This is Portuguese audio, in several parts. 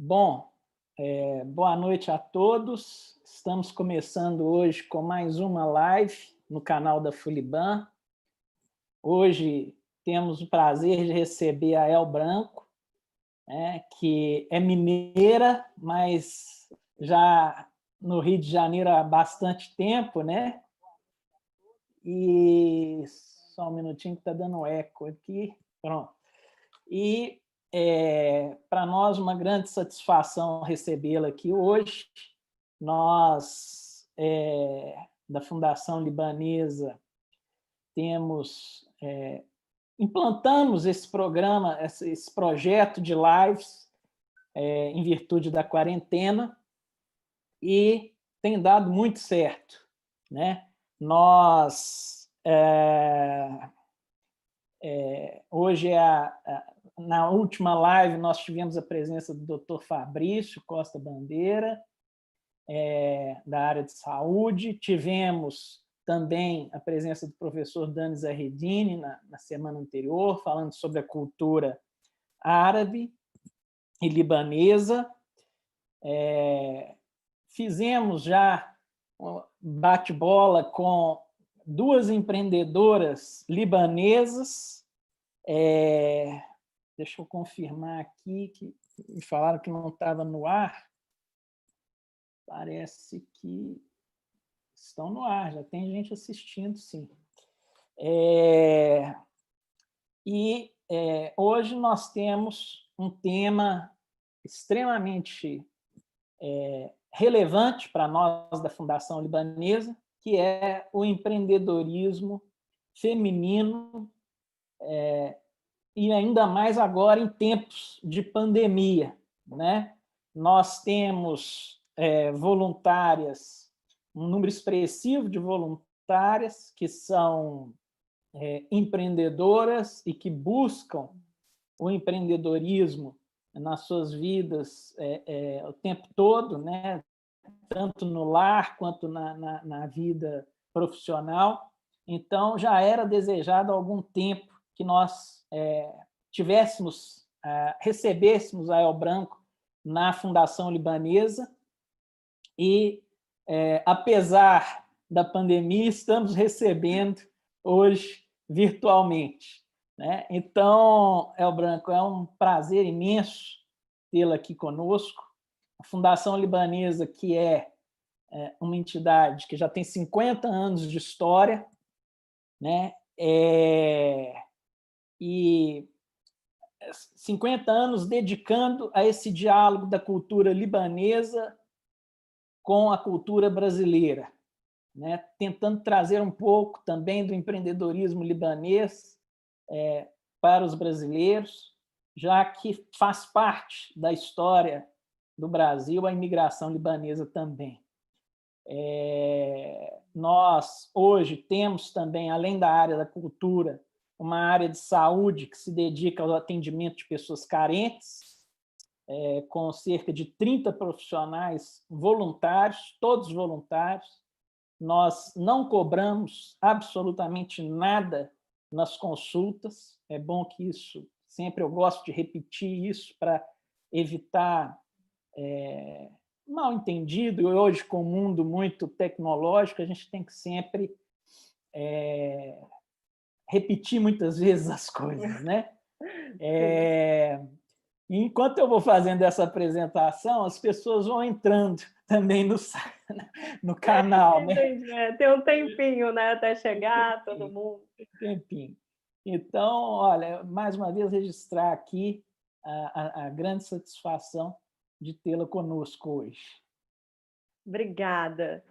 Bom, boa noite a todos. Estamos começando hoje com mais uma live no canal da Fuliban. Hoje temos o prazer de receber a El Branco, que é mineira, mas já no Rio de Janeiro há bastante tempo, né? E só um minutinho que está dando eco aqui. Pronto. E para nós uma grande satisfação recebê-la aqui hoje. Nós, da Fundação Libanesa, implantamos esse programa, esse projeto de lives em virtude da quarentena e tem dado muito certo, né? Nós, hoje, na última live, nós tivemos a presença do Dr. Fabrício Costa Bandeira, da área de saúde. Tivemos também a presença do professor Dani Zahedini na semana anterior, falando sobre a cultura árabe e libanesa. Fizemos já um bate-bola com duas empreendedoras libanesas. Deixa eu confirmar aqui, que me falaram que não estava no ar. Parece que estão no ar, já tem gente assistindo, sim. Hoje nós temos um tema extremamente relevante para nós da Fundação Libanesa, que é o empreendedorismo feminino, e ainda mais agora em tempos de pandemia, né? Nós temos voluntárias, um número expressivo de voluntárias que são empreendedoras e que buscam o empreendedorismo nas suas vidas o tempo todo, né? Tanto no lar quanto na vida profissional. Então, já era desejado há algum tempo que nós recebêssemos a El Branco na Fundação Libanesa e, apesar da pandemia, estamos recebendo hoje virtualmente, né? Então, El Branco, é um prazer imenso tê-la aqui conosco. A Fundação Libanesa, que é uma entidade que já tem 50 anos de história, né? E 50 anos dedicando a esse diálogo da cultura libanesa com a cultura brasileira, né? Tentando trazer um pouco também do empreendedorismo libanês para os brasileiros, já que faz parte da história do Brasil a imigração libanesa também. Nós, hoje, temos também, além da área da cultura, uma área de saúde que se dedica ao atendimento de pessoas carentes, com cerca de 30 profissionais voluntários, todos voluntários. Nós não cobramos absolutamente nada nas consultas. É bom que isso, sempre eu gosto de repetir isso para evitar mal entendido. Hoje, com o mundo muito tecnológico, a gente tem que sempre repetir muitas vezes as coisas, né? Enquanto eu vou fazendo essa apresentação, as pessoas vão entrando também no canal, né? Entendi. Tem um tempinho, né, até chegar todo mundo. Tempinho. Então, olha, mais uma vez registrar aqui a grande satisfação de tê-la conosco hoje. Obrigada.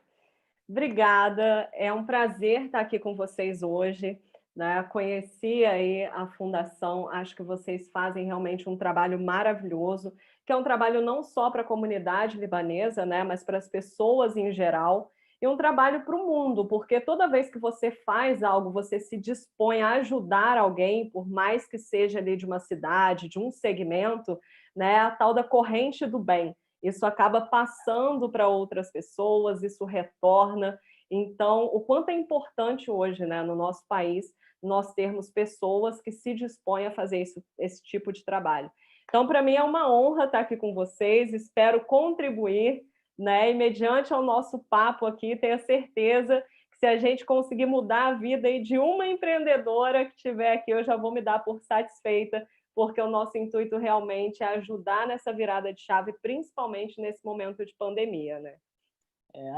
Obrigada. É um prazer estar aqui com vocês hoje, né? Conheci aí a Fundação, acho que vocês fazem realmente um trabalho maravilhoso, que é um trabalho não só para a comunidade libanesa, né, mas para as pessoas em geral, e um trabalho para o mundo, porque toda vez que você faz algo, você se dispõe a ajudar alguém, por mais que seja ali de uma cidade, de um segmento, né, a tal da corrente do bem. Isso acaba passando para outras pessoas, isso retorna. Então, o quanto é importante hoje, né, no nosso país, nós termos pessoas que se dispõem a fazer esse tipo de trabalho. Então, para mim é uma honra estar aqui com vocês, espero contribuir, né? E mediante ao nosso papo aqui, tenho certeza que se a gente conseguir mudar a vida aí de uma empreendedora que estiver aqui, eu já vou me dar por satisfeita, porque o nosso intuito realmente é ajudar nessa virada de chave, principalmente nesse momento de pandemia, né?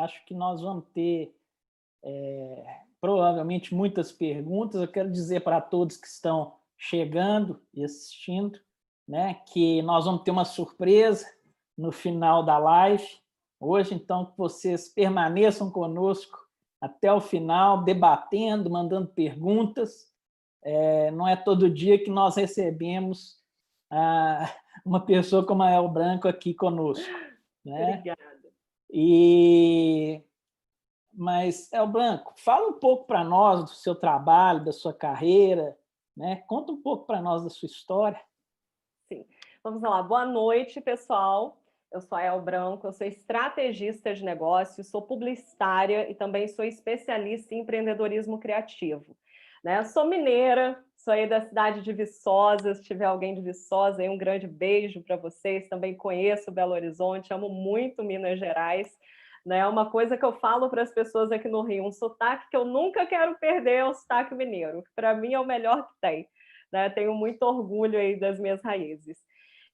Acho que nós vamos ter provavelmente muitas perguntas. Eu quero dizer para todos que estão chegando e assistindo, né, que nós vamos ter uma surpresa no final da live hoje, então que vocês permaneçam conosco até o final, debatendo, mandando perguntas. Não é todo dia que nós recebemos uma pessoa como a El Branco aqui conosco, né? Obrigada. Mas, El Branco, fala um pouco para nós do seu trabalho, da sua carreira, né? Conta um pouco para nós da sua história. Sim. Vamos lá. Boa noite, pessoal. Eu sou a El Branco, eu sou estrategista de negócios, sou publicitária e também sou especialista em empreendedorismo criativo. Né? Sou mineira, sou aí da cidade de Viçosa. Se tiver alguém de Viçosa, aí um grande beijo para vocês. Também conheço Belo Horizonte, amo muito Minas Gerais. Né? Uma coisa que eu falo para as pessoas aqui no Rio, um sotaque que eu nunca quero perder é o sotaque mineiro, que para mim é o melhor que tem. Né? Tenho muito orgulho aí das minhas raízes.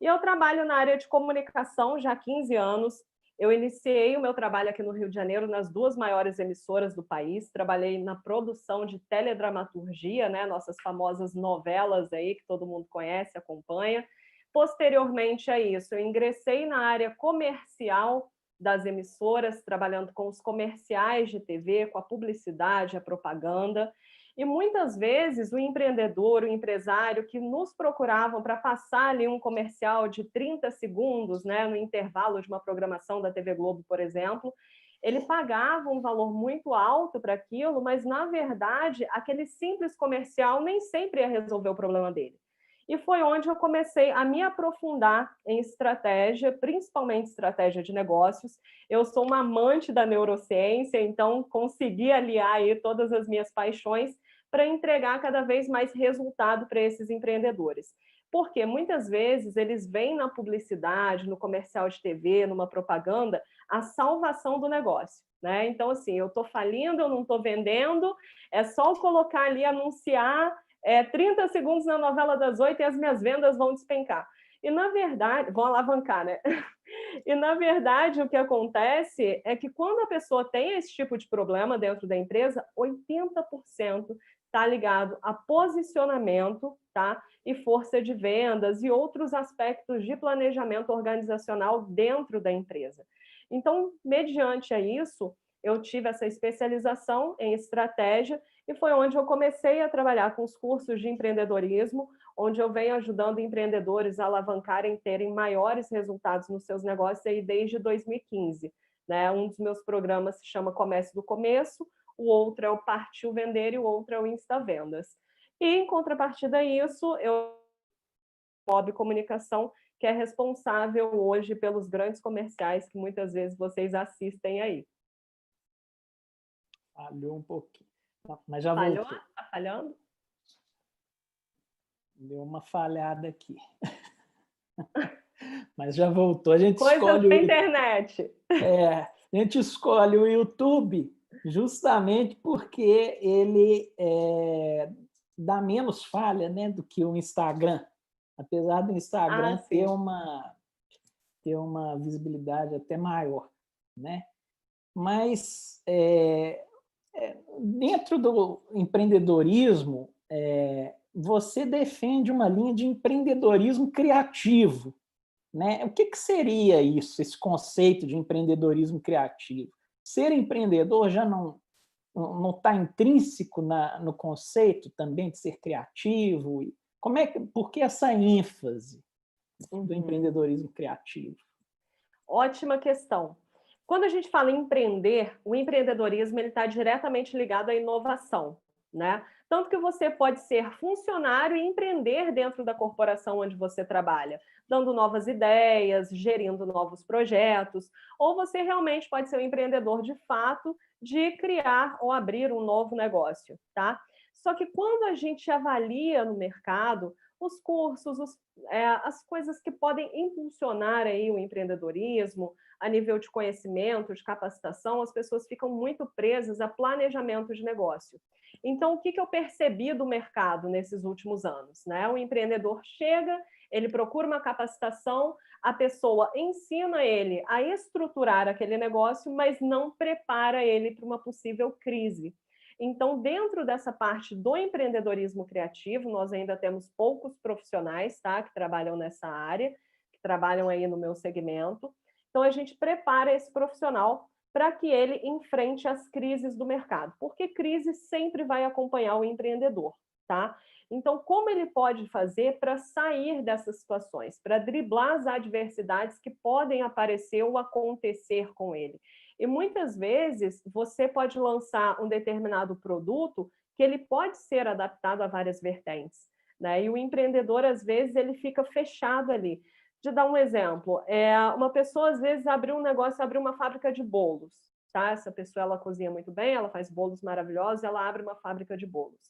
E eu trabalho na área de comunicação já há 15 anos. Eu iniciei o meu trabalho aqui no Rio de Janeiro nas duas maiores emissoras do país. Trabalhei na produção de teledramaturgia, né? Nossas famosas novelas aí que todo mundo conhece, acompanha. Posteriormente a isso, eu ingressei na área comercial das emissoras, trabalhando com os comerciais de TV, com a publicidade, a propaganda. E muitas vezes o empreendedor, o empresário que nos procuravam para passar ali um comercial de 30 segundos, né, no intervalo de uma programação da TV Globo, por exemplo, ele pagava um valor muito alto para aquilo, mas, na verdade, aquele simples comercial nem sempre ia resolver o problema dele. E foi onde eu comecei a me aprofundar em estratégia, principalmente estratégia de negócios. Eu sou uma amante da neurociência, então consegui aliar aí todas as minhas paixões para entregar cada vez mais resultado para esses empreendedores. Porque muitas vezes eles veem na publicidade, no comercial de TV, numa propaganda, a salvação do negócio. Né? Então, assim, eu estou falindo, eu não estou vendendo, é só colocar ali, anunciar 30 segundos na novela das 8 e as minhas vendas vão despencar. E, na verdade, vão alavancar, né? E, na verdade, o que acontece é que quando a pessoa tem esse tipo de problema dentro da empresa, 80% está ligado a posicionamento, tá? E força de vendas e outros aspectos de planejamento organizacional dentro da empresa. Então, mediante a isso, eu tive essa especialização em estratégia e foi onde eu comecei a trabalhar com os cursos de empreendedorismo, onde eu venho ajudando empreendedores a alavancarem, terem maiores resultados nos seus negócios aí desde 2015. Né? Um dos meus programas se chama Comece do Começo, o outro é o Partiu Vender e o outro é o Insta Vendas. E, em contrapartida a isso, eu Mob Comunicação, que é responsável hoje pelos grandes comerciais que muitas vezes vocês assistem aí. Falhou um pouquinho, mas já Falhou? voltou. Está falhando? Deu uma falhada aqui. Mas já voltou. A gente Coisas escolhe da internet. a gente escolhe o YouTube justamente porque ele dá menos falha, né, do que o Instagram. Apesar do Instagram ter uma visibilidade até maior, né? Mas dentro do empreendedorismo, você defende uma linha de empreendedorismo criativo, né? O que seria isso, esse conceito de empreendedorismo criativo? Ser empreendedor já não está intrínseco no conceito também de ser criativo? Por que essa ênfase do empreendedorismo criativo? Ótima questão. Quando a gente fala em empreender, o empreendedorismo está diretamente ligado à inovação, né? Tanto que você pode ser funcionário e empreender dentro da corporação onde você trabalha, dando novas ideias, gerindo novos projetos, ou você realmente pode ser um empreendedor de fato de criar ou abrir um novo negócio, tá? Só que quando a gente avalia no mercado, os cursos, as coisas que podem impulsionar aí o empreendedorismo, a nível de conhecimento, de capacitação, as pessoas ficam muito presas a planejamento de negócio. Então, o que eu percebi do mercado nesses últimos anos, né? O empreendedor chega, ele procura uma capacitação, a pessoa ensina ele a estruturar aquele negócio, mas não prepara ele para uma possível crise. Então, dentro dessa parte do empreendedorismo criativo, nós ainda temos poucos profissionais, tá, que trabalham nessa área, que trabalham aí no meu segmento. Então, a gente prepara esse profissional para que ele enfrente as crises do mercado, porque crise sempre vai acompanhar o empreendedor, tá? Então, como ele pode fazer para sair dessas situações, para driblar as adversidades que podem aparecer ou acontecer com ele? E muitas vezes você pode lançar um determinado produto que ele pode ser adaptado a várias vertentes, né? E o empreendedor, às vezes, ele fica fechado ali. De dar um exemplo, uma pessoa, às vezes, abriu um negócio, abriu uma fábrica de bolos, tá? Essa pessoa, ela cozinha muito bem, ela faz bolos maravilhosos, ela abre uma fábrica de bolos.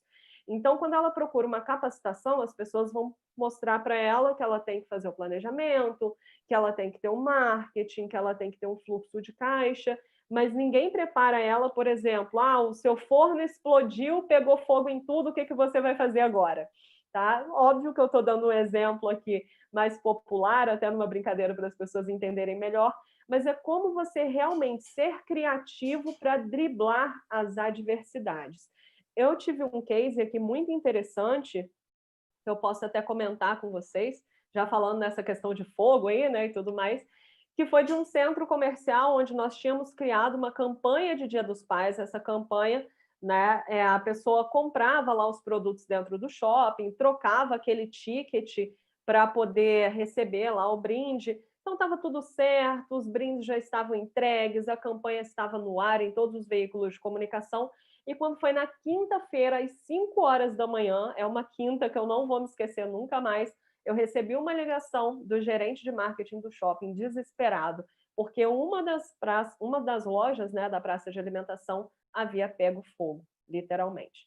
Então, quando ela procura uma capacitação, as pessoas vão mostrar para ela que ela tem que fazer o planejamento, que ela tem que ter um marketing, que ela tem que ter um fluxo de caixa, mas ninguém prepara ela, por exemplo, o seu forno explodiu, pegou fogo em tudo, o que você vai fazer agora? Tá? Óbvio que eu estou dando um exemplo aqui mais popular, até numa brincadeira para as pessoas entenderem melhor, mas é como você realmente ser criativo para driblar as adversidades. Eu tive um case aqui muito interessante, que eu posso até comentar com vocês, já falando nessa questão de fogo aí, né, e tudo mais, que foi de um centro comercial onde nós tínhamos criado uma campanha de Dia dos Pais. Essa campanha, né, a pessoa comprava lá os produtos dentro do shopping, trocava aquele ticket para poder receber lá o brinde. Então estava tudo certo, os brindes já estavam entregues, a campanha estava no ar em todos os veículos de comunicação. E quando foi na quinta-feira, às 5 horas da manhã, é uma quinta que eu não vou me esquecer nunca mais, eu recebi uma ligação do gerente de marketing do shopping, desesperado, porque uma das lojas, né, da praça de alimentação havia pego fogo, literalmente.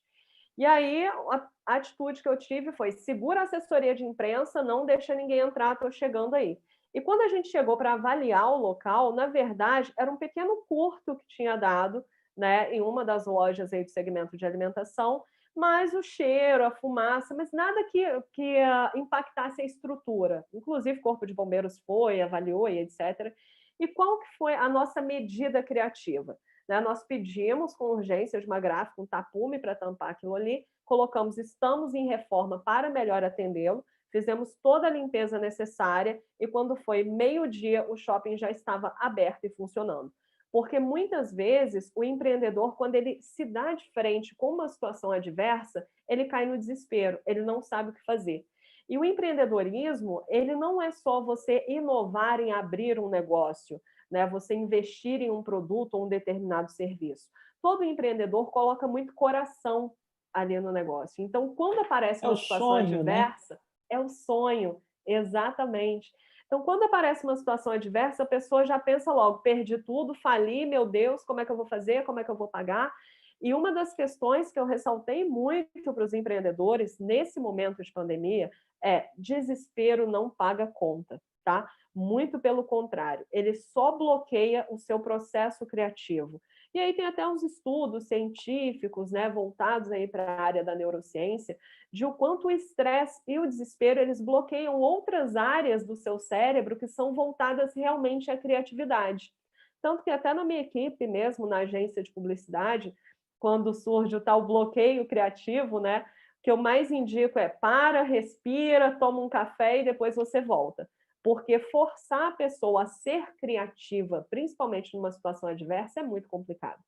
E aí, a atitude que eu tive foi: segura a assessoria de imprensa, não deixa ninguém entrar, estou chegando aí. E quando a gente chegou para avaliar o local, na verdade, era um pequeno curto que tinha dado, né, em uma das lojas aí do segmento de alimentação, mas o cheiro, a fumaça, mas nada que impactasse a estrutura. Inclusive, o Corpo de Bombeiros foi, avaliou e etc. E qual que foi a nossa medida criativa? Né, nós pedimos com urgência de uma gráfica, um tapume para tampar aquilo ali, colocamos "estamos em reforma para melhor atendê-lo", fizemos toda a limpeza necessária e quando foi meio-dia, o shopping já estava aberto e funcionando. Porque muitas vezes o empreendedor, quando ele se dá de frente com uma situação adversa, ele cai no desespero, ele não sabe o que fazer. E o empreendedorismo, ele não é só você inovar em abrir um negócio, né? Você investir em um produto ou um determinado serviço. Todo empreendedor coloca muito coração ali no negócio. Então, quando aparece É uma o situação sonho, né? adversa, é o sonho, exatamente. Então, quando aparece uma situação adversa, a pessoa já pensa logo: perdi tudo, fali, meu Deus, como é que eu vou fazer? Como é que eu vou pagar? E uma das questões que eu ressaltei muito para os empreendedores nesse momento de pandemia é: desespero não paga conta, tá? Muito pelo contrário, ele só bloqueia o seu processo criativo. E aí tem até uns estudos científicos, né, voltados aí para a área da neurociência, de o quanto o estresse e o desespero, eles bloqueiam outras áreas do seu cérebro que são voltadas realmente à criatividade. Tanto que até na minha equipe mesmo, na agência de publicidade, quando surge o tal bloqueio criativo, né, o que eu mais indico é: para, respira, toma um café e depois você volta. Porque forçar a pessoa a ser criativa, principalmente numa situação adversa, é muito complicado.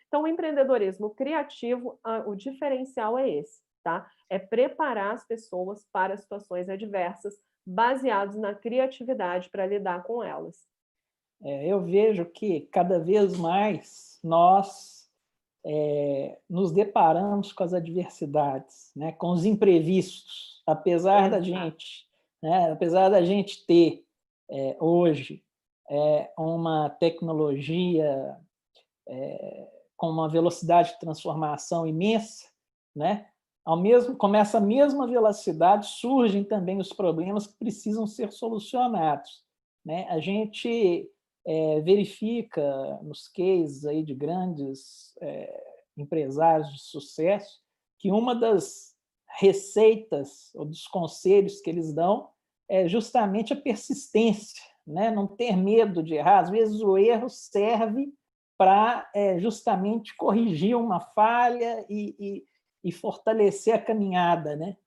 Então, o empreendedorismo criativo, o diferencial é esse, tá? É preparar as pessoas para situações adversas, baseados na criatividade para lidar com elas. Eu vejo que cada vez mais nós nos deparamos com as adversidades, né? Com os imprevistos, apesar da gente ter hoje uma tecnologia com uma velocidade de transformação imensa, né? com essa mesma velocidade, surgem também os problemas que precisam ser solucionados, né? A gente verifica nos cases aí de grandes empresários de sucesso que uma das receitas ou dos conselhos que eles dão é justamente a persistência, né? Não ter medo de errar. Às vezes o erro serve para justamente corrigir uma falha e fortalecer a caminhada, né?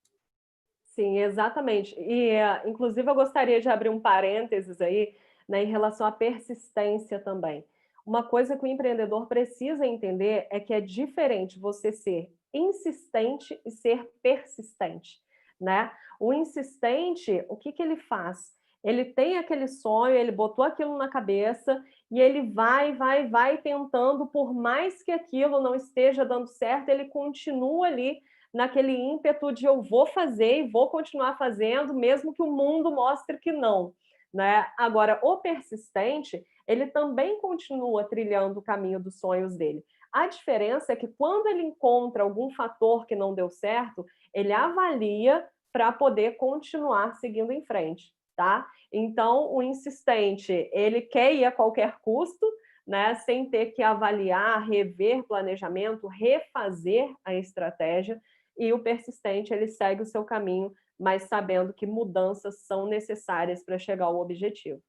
Sim, exatamente. E, inclusive, eu gostaria de abrir um parênteses aí, né, em relação à persistência também. Uma coisa que o empreendedor precisa entender é que é diferente você ser insistente e ser persistente, né? O insistente, o que que ele faz? Ele tem aquele sonho, ele botou aquilo na cabeça e ele vai tentando, por mais que aquilo não esteja dando certo, ele continua ali naquele ímpeto de eu vou fazer e vou continuar fazendo, mesmo que o mundo mostre que não, né? Agora, o persistente, ele também continua trilhando o caminho dos sonhos dele. A diferença é que quando ele encontra algum fator que não deu certo, ele avalia para poder continuar seguindo em frente, tá? Então, o insistente, ele quer ir a qualquer custo, né, sem ter que avaliar, rever planejamento, refazer a estratégia, e o persistente, ele segue o seu caminho, mas sabendo que mudanças são necessárias para chegar ao objetivo.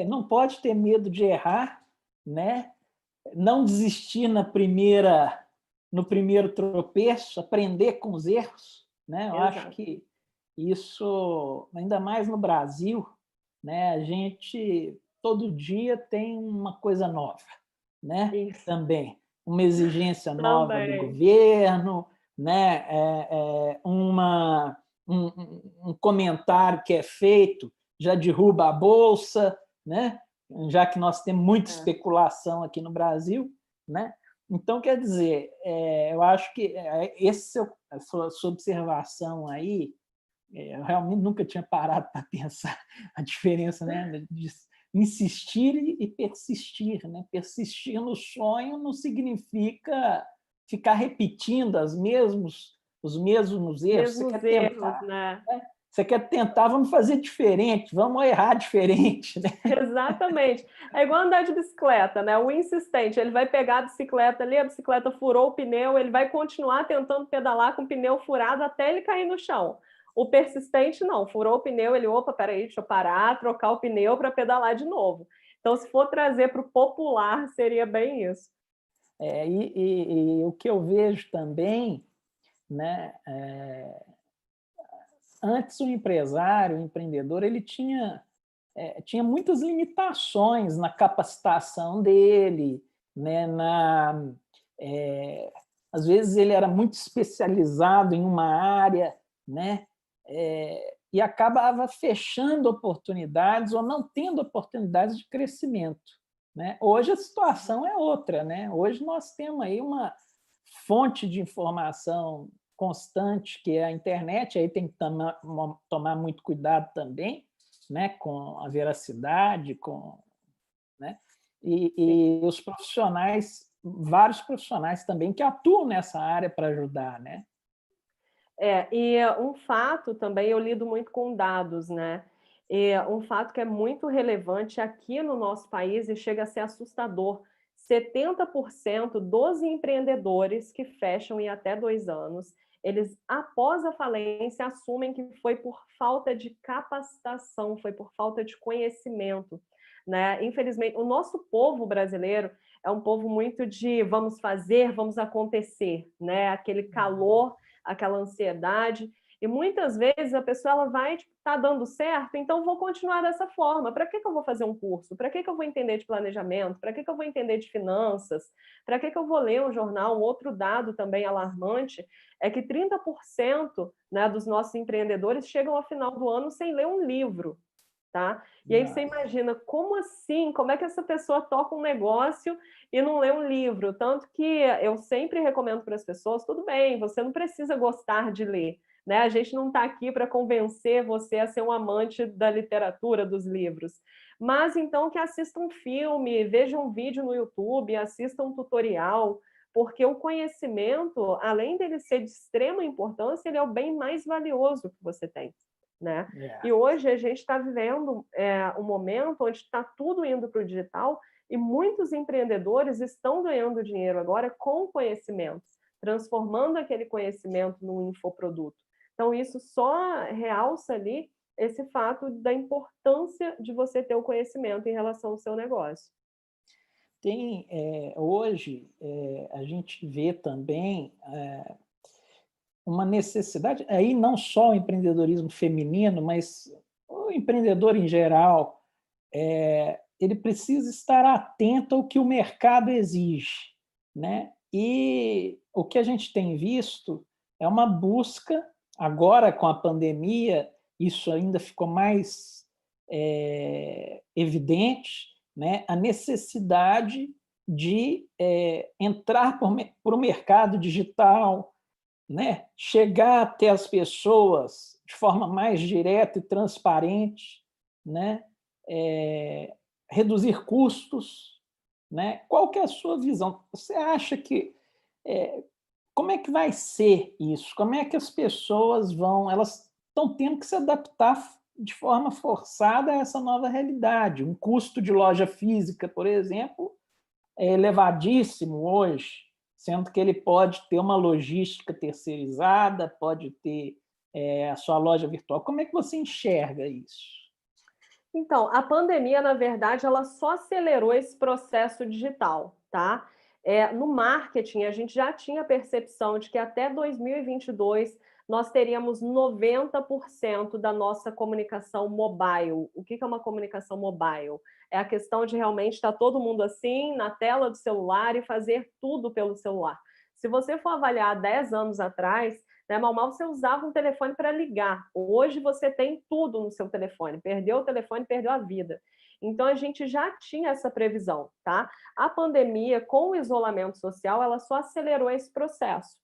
Não pode ter medo de errar, né? Não desistir no primeiro tropeço, aprender com os erros, né? Eu acho Exato. que isso, ainda mais no Brasil, né? A gente todo dia tem uma coisa nova, né? Isso. Também uma exigência nova do Também. governo, né? Um comentário que é feito já derruba a bolsa, né? Já que nós temos muita É. especulação aqui no Brasil, né? Então, quer dizer, eu acho que a sua observação aí, eu realmente nunca tinha parado para pensar a diferença, né, de insistir e persistir, né? Persistir no sonho não significa ficar repetindo os mesmos erros. Mesmos erros, né? Você quer tentar, vamos fazer diferente, vamos errar diferente, né? Exatamente. É igual andar de bicicleta, né? O insistente, ele vai pegar a bicicleta ali, a bicicleta furou o pneu, ele vai continuar tentando pedalar com o pneu furado até ele cair no chão. O persistente não, furou o pneu, ele, opa, peraí, deixa eu parar, trocar o pneu para pedalar de novo. Então, se for trazer para o popular, seria bem isso. E o que eu vejo também, né, antes o empresário, o empreendedor, ele tinha muitas limitações na capacitação dele, né, às vezes ele era muito especializado em uma área, né, e acabava fechando oportunidades ou não tendo oportunidades de crescimento, né? Hoje a situação é outra, né? Hoje nós temos aí uma fonte de informação constante, que é a internet, aí tem que tomar muito cuidado também, né, com a veracidade, né, e os profissionais, vários profissionais também que atuam nessa área para ajudar, né? E um fato também, eu lido muito com dados, né? Um fato que é muito relevante aqui no nosso país e chega a ser assustador: 70% dos empreendedores que fecham em até 2 anos, eles, após a falência, assumem que foi por falta de capacitação, foi por falta de conhecimento, né? Infelizmente, o nosso povo brasileiro é um povo muito de vamos fazer, vamos acontecer, né? Aquele calor, aquela ansiedade, e muitas vezes a pessoa ela vai, tipo, tá dando certo, então vou continuar dessa forma. Para que eu vou fazer um curso? Para que eu vou entender de planejamento? Para que eu vou entender de finanças? Para que eu vou ler um jornal? Um outro dado também alarmante é que 30%, né, dos nossos empreendedores chegam ao final do ano sem ler um livro. Tá? E aí você imagina, como assim? Como é que essa pessoa toca um negócio e não lê um livro? Tanto que eu sempre recomendo para as pessoas, tudo bem, você não precisa gostar de ler, né? A gente não está aqui para convencer você a ser um amante da literatura, dos livros. Mas então que assista um filme, veja um vídeo no YouTube, assista um tutorial, porque o conhecimento, além dele ser de extrema importância, ele é o bem mais valioso que você tem, né? E hoje a gente está vivendo um momento onde está tudo indo para o digital e muitos empreendedores estão ganhando dinheiro agora com conhecimentos, transformando aquele conhecimento num infoproduto. Então, isso só realça ali esse fato da importância de você ter o conhecimento em relação ao seu negócio. Hoje, a gente vê também uma necessidade, aí não só o empreendedorismo feminino, mas o empreendedor em geral, ele precisa estar atento ao que o mercado exige, né? E o que a gente tem visto é uma busca, agora com a pandemia, isso ainda ficou mais evidente, né? A necessidade de entrar por o mercado digital, né? Chegar até as pessoas de forma mais direta e transparente, né? Reduzir custos, né? Qual que é a sua visão? Você acha que como é que vai ser isso? Como é que as pessoas vão? Elas estão tendo que se adaptar de forma forçada a essa nova realidade. Um custo de loja física, por exemplo, é elevadíssimo hoje, sendo que ele pode ter uma logística terceirizada, pode ter a sua loja virtual. Como é que você enxerga isso? Então, a pandemia, na verdade, ela só acelerou esse processo digital, tá? No marketing, a gente já tinha a percepção de que até 2022 nós teríamos 90% da nossa comunicação mobile. O que é uma comunicação mobile? É a questão de realmente estar todo mundo assim, na tela do celular e fazer tudo pelo celular. Se você for avaliar 10 anos atrás, né, mal você usava um telefone para ligar. Hoje você tem tudo no seu telefone. Perdeu o telefone, perdeu a vida. Então a gente já tinha essa previsão, tá? A pandemia, com o isolamento social, ela só acelerou esse processo.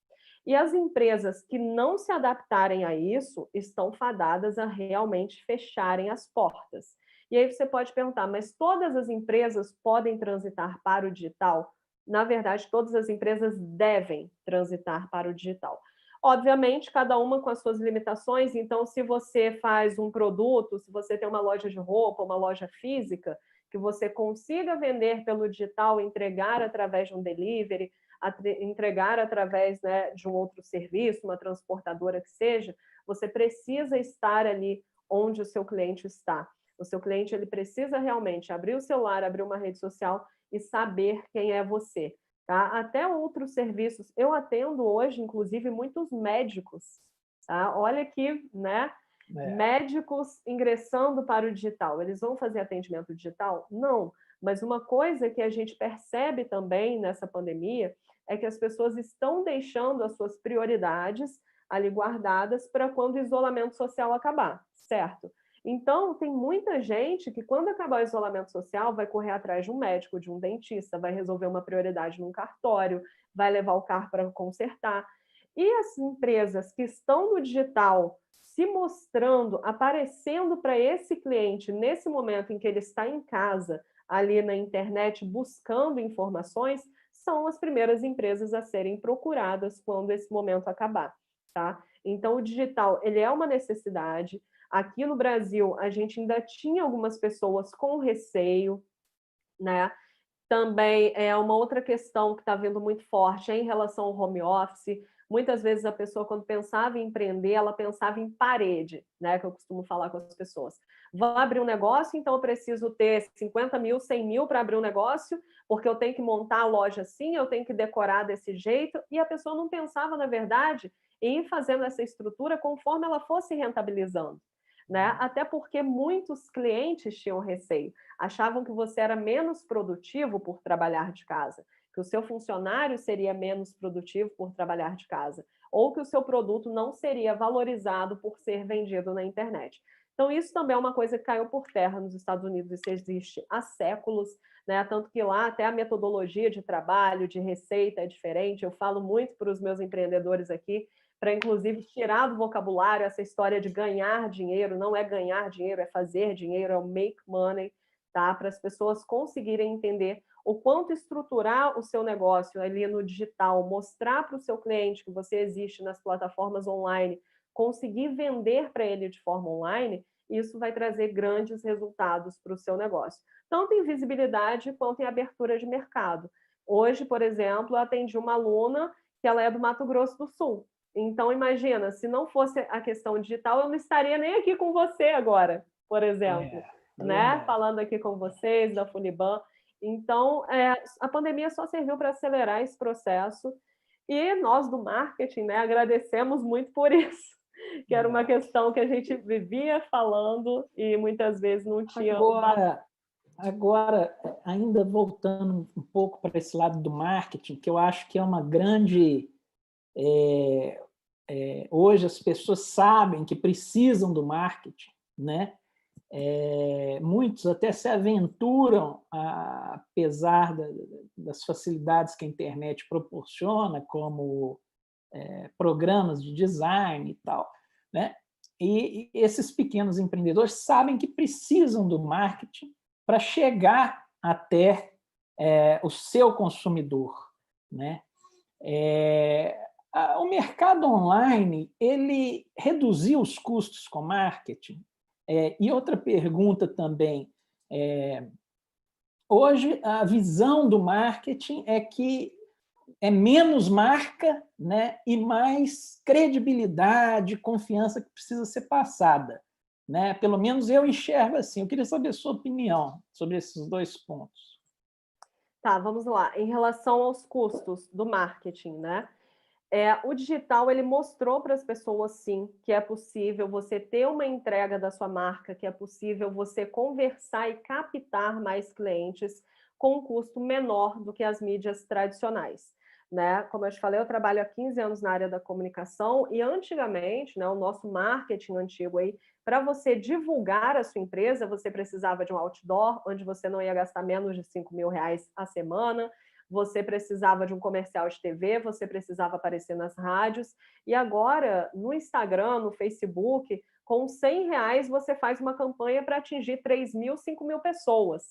E as empresas que não se adaptarem a isso estão fadadas a realmente fecharem as portas. E aí você pode perguntar, mas todas as empresas podem transitar para o digital? Na verdade, todas as empresas devem transitar para o digital. Obviamente, cada uma com as suas limitações. Então, se você faz um produto, se você tem uma loja de roupa, uma loja física, que você consiga vender pelo digital, entregar através de um delivery, entregar através, né, de um outro serviço, uma transportadora que seja, você precisa estar ali onde o seu cliente está. O seu cliente ele precisa realmente abrir o celular, abrir uma rede social e saber quem é você. Tá? Até outros serviços. Eu atendo hoje, inclusive, muitos médicos. Tá? Olha aqui, né? Médicos ingressando para o digital. Eles vão fazer atendimento digital? Não. Mas uma coisa que a gente percebe também nessa pandemia é que as pessoas estão deixando as suas prioridades ali guardadas para quando o isolamento social acabar, certo? Então, tem muita gente que, quando acabar o isolamento social, vai correr atrás de um médico, de um dentista, vai resolver uma prioridade num cartório, vai levar o carro para consertar. E as empresas que estão no digital se mostrando, aparecendo para esse cliente nesse momento em que ele está em casa, ali na internet, buscando informações, são as primeiras empresas a serem procuradas quando esse momento acabar. Tá? Então, o digital ele é uma necessidade. Aqui no Brasil, a gente ainda tinha algumas pessoas com receio, né? Também é uma outra questão que está vindo muito forte em relação ao home office. Muitas vezes a pessoa, quando pensava em empreender, ela pensava em parede, né? Que eu costumo falar com as pessoas. Vou abrir um negócio, então eu preciso ter 50 mil, 100 mil para abrir um negócio, porque eu tenho que montar a loja assim, eu tenho que decorar desse jeito. E a pessoa não pensava, na verdade, em ir fazendo essa estrutura conforme ela fosse rentabilizando. Né? Até porque muitos clientes tinham receio, achavam que você era menos produtivo por trabalhar de casa, que o seu funcionário seria menos produtivo por trabalhar de casa, ou que o seu produto não seria valorizado por ser vendido na internet. Então, isso também é uma coisa que caiu por terra nos Estados Unidos, isso existe há séculos, né? Tanto que lá até a metodologia de trabalho, de receita é diferente. Eu falo muito para os meus empreendedores aqui, para inclusive tirar do vocabulário essa história de ganhar dinheiro. Não é ganhar dinheiro, é fazer dinheiro, é o make money, tá? Para as pessoas conseguirem entender o quanto estruturar o seu negócio ali no digital, mostrar para o seu cliente que você existe nas plataformas online, conseguir vender para ele de forma online, isso vai trazer grandes resultados para o seu negócio, tanto em visibilidade quanto em abertura de mercado. Hoje, por exemplo, eu atendi uma aluna que ela é do Mato Grosso do Sul. Então, imagina, se não fosse a questão digital, eu não estaria nem aqui com você agora, por exemplo, né? Falando aqui com vocês da Funiban. Então, a pandemia só serviu para acelerar esse processo e nós do marketing, né, agradecemos muito por isso, que era uma questão que a gente vivia falando e muitas vezes não tinha... Agora, ainda voltando um pouco para esse lado do marketing, que eu acho que é uma grande... hoje as pessoas sabem que precisam do marketing, né? Muitos até se aventuram, apesar das facilidades que a internet proporciona, como programas de design e tal, né? E esses pequenos empreendedores sabem que precisam do marketing para chegar até o seu consumidor, né? O mercado online, ele reduziu os custos com marketing. E outra pergunta também, hoje a visão do marketing é que é menos marca, né, e mais credibilidade, confiança que precisa ser passada, né? Pelo menos eu enxergo assim. Eu queria saber a sua opinião sobre esses dois pontos. Tá, vamos lá. Em relação aos custos do marketing, né? O digital ele mostrou para as pessoas, sim, que é possível você ter uma entrega da sua marca, que é possível você conversar e captar mais clientes com um custo menor do que as mídias tradicionais, né? Como eu te falei, eu trabalho há 15 anos na área da comunicação e antigamente, né, o nosso marketing antigo aí, para você divulgar a sua empresa, você precisava de um outdoor, onde você não ia gastar menos de R$ 5.000 a semana, você precisava de um comercial de TV, você precisava aparecer nas rádios, e agora, no Instagram, no Facebook, com R$ 100 você faz uma campanha para atingir 3.000, 5.000 pessoas,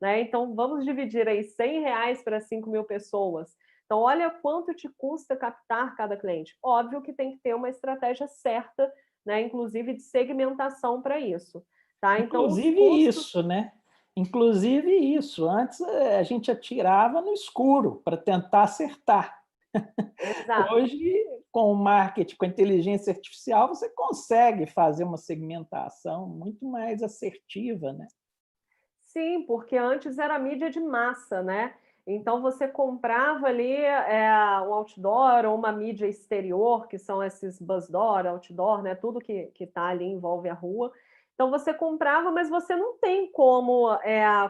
né? Então, vamos dividir aí R$ 100 para 5.000 pessoas. Então, olha quanto te custa captar cada cliente. Óbvio que tem que ter uma estratégia certa, né? Inclusive de segmentação para isso. Tá? Então, inclusive isso, né? Inclusive isso. Antes a gente atirava no escuro para tentar acertar. Exato. Hoje, com o marketing, com a inteligência artificial, você consegue fazer uma segmentação muito mais assertiva, né? Sim, porque antes era mídia de massa, né? Então você comprava ali um outdoor ou uma mídia exterior, que são esses buzzdoor, outdoor, né? Tudo que está ali envolve a rua. Então você comprava, mas você não tem como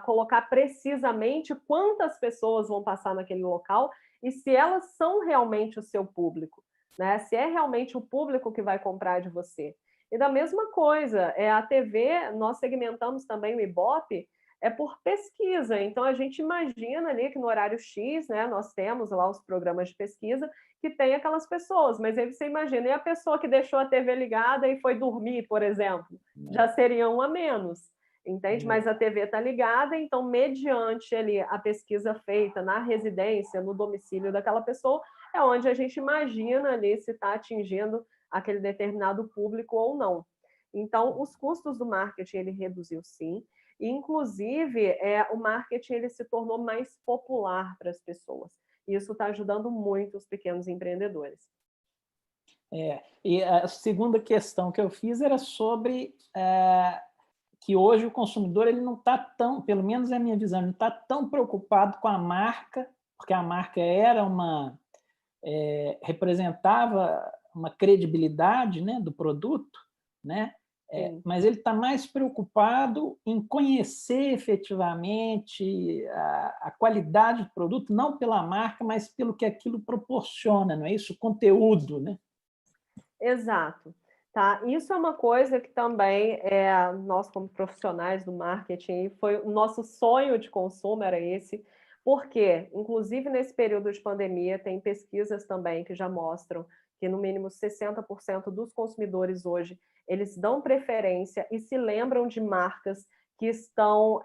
colocar precisamente quantas pessoas vão passar naquele local e se elas são realmente o seu público, né? Se é realmente o público que vai comprar de você. E da mesma coisa, a TV, nós segmentamos também o Ibope, por pesquisa. Então, a gente imagina ali que no horário X, né, nós temos lá os programas de pesquisa que tem aquelas pessoas, mas aí você imagina, e a pessoa que deixou a TV ligada e foi dormir, por exemplo? Já seria um a menos, entende? Mas a TV está ligada, então, mediante ali a pesquisa feita na residência, no domicílio daquela pessoa, é onde a gente imagina ali se está atingindo aquele determinado público ou não. Então, os custos do marketing, ele reduziu sim, e, inclusive, o marketing ele se tornou mais popular para as pessoas. E isso está ajudando muito os pequenos empreendedores. E a segunda questão que eu fiz era sobre que hoje o consumidor ele não está tão, pelo menos é a minha visão, não está tão preocupado com a marca, porque a marca era representava uma credibilidade, né, do produto, né? Mas ele está mais preocupado em conhecer efetivamente a qualidade do produto, não pela marca, mas pelo que aquilo proporciona, não é isso? O conteúdo, né? Exato. Tá? Isso é uma coisa que também nós, como profissionais do marketing, foi o nosso sonho de consumo, era esse, porque, inclusive nesse período de pandemia, tem pesquisas também que já mostram que no mínimo 60% dos consumidores hoje, eles dão preferência e se lembram de marcas que estão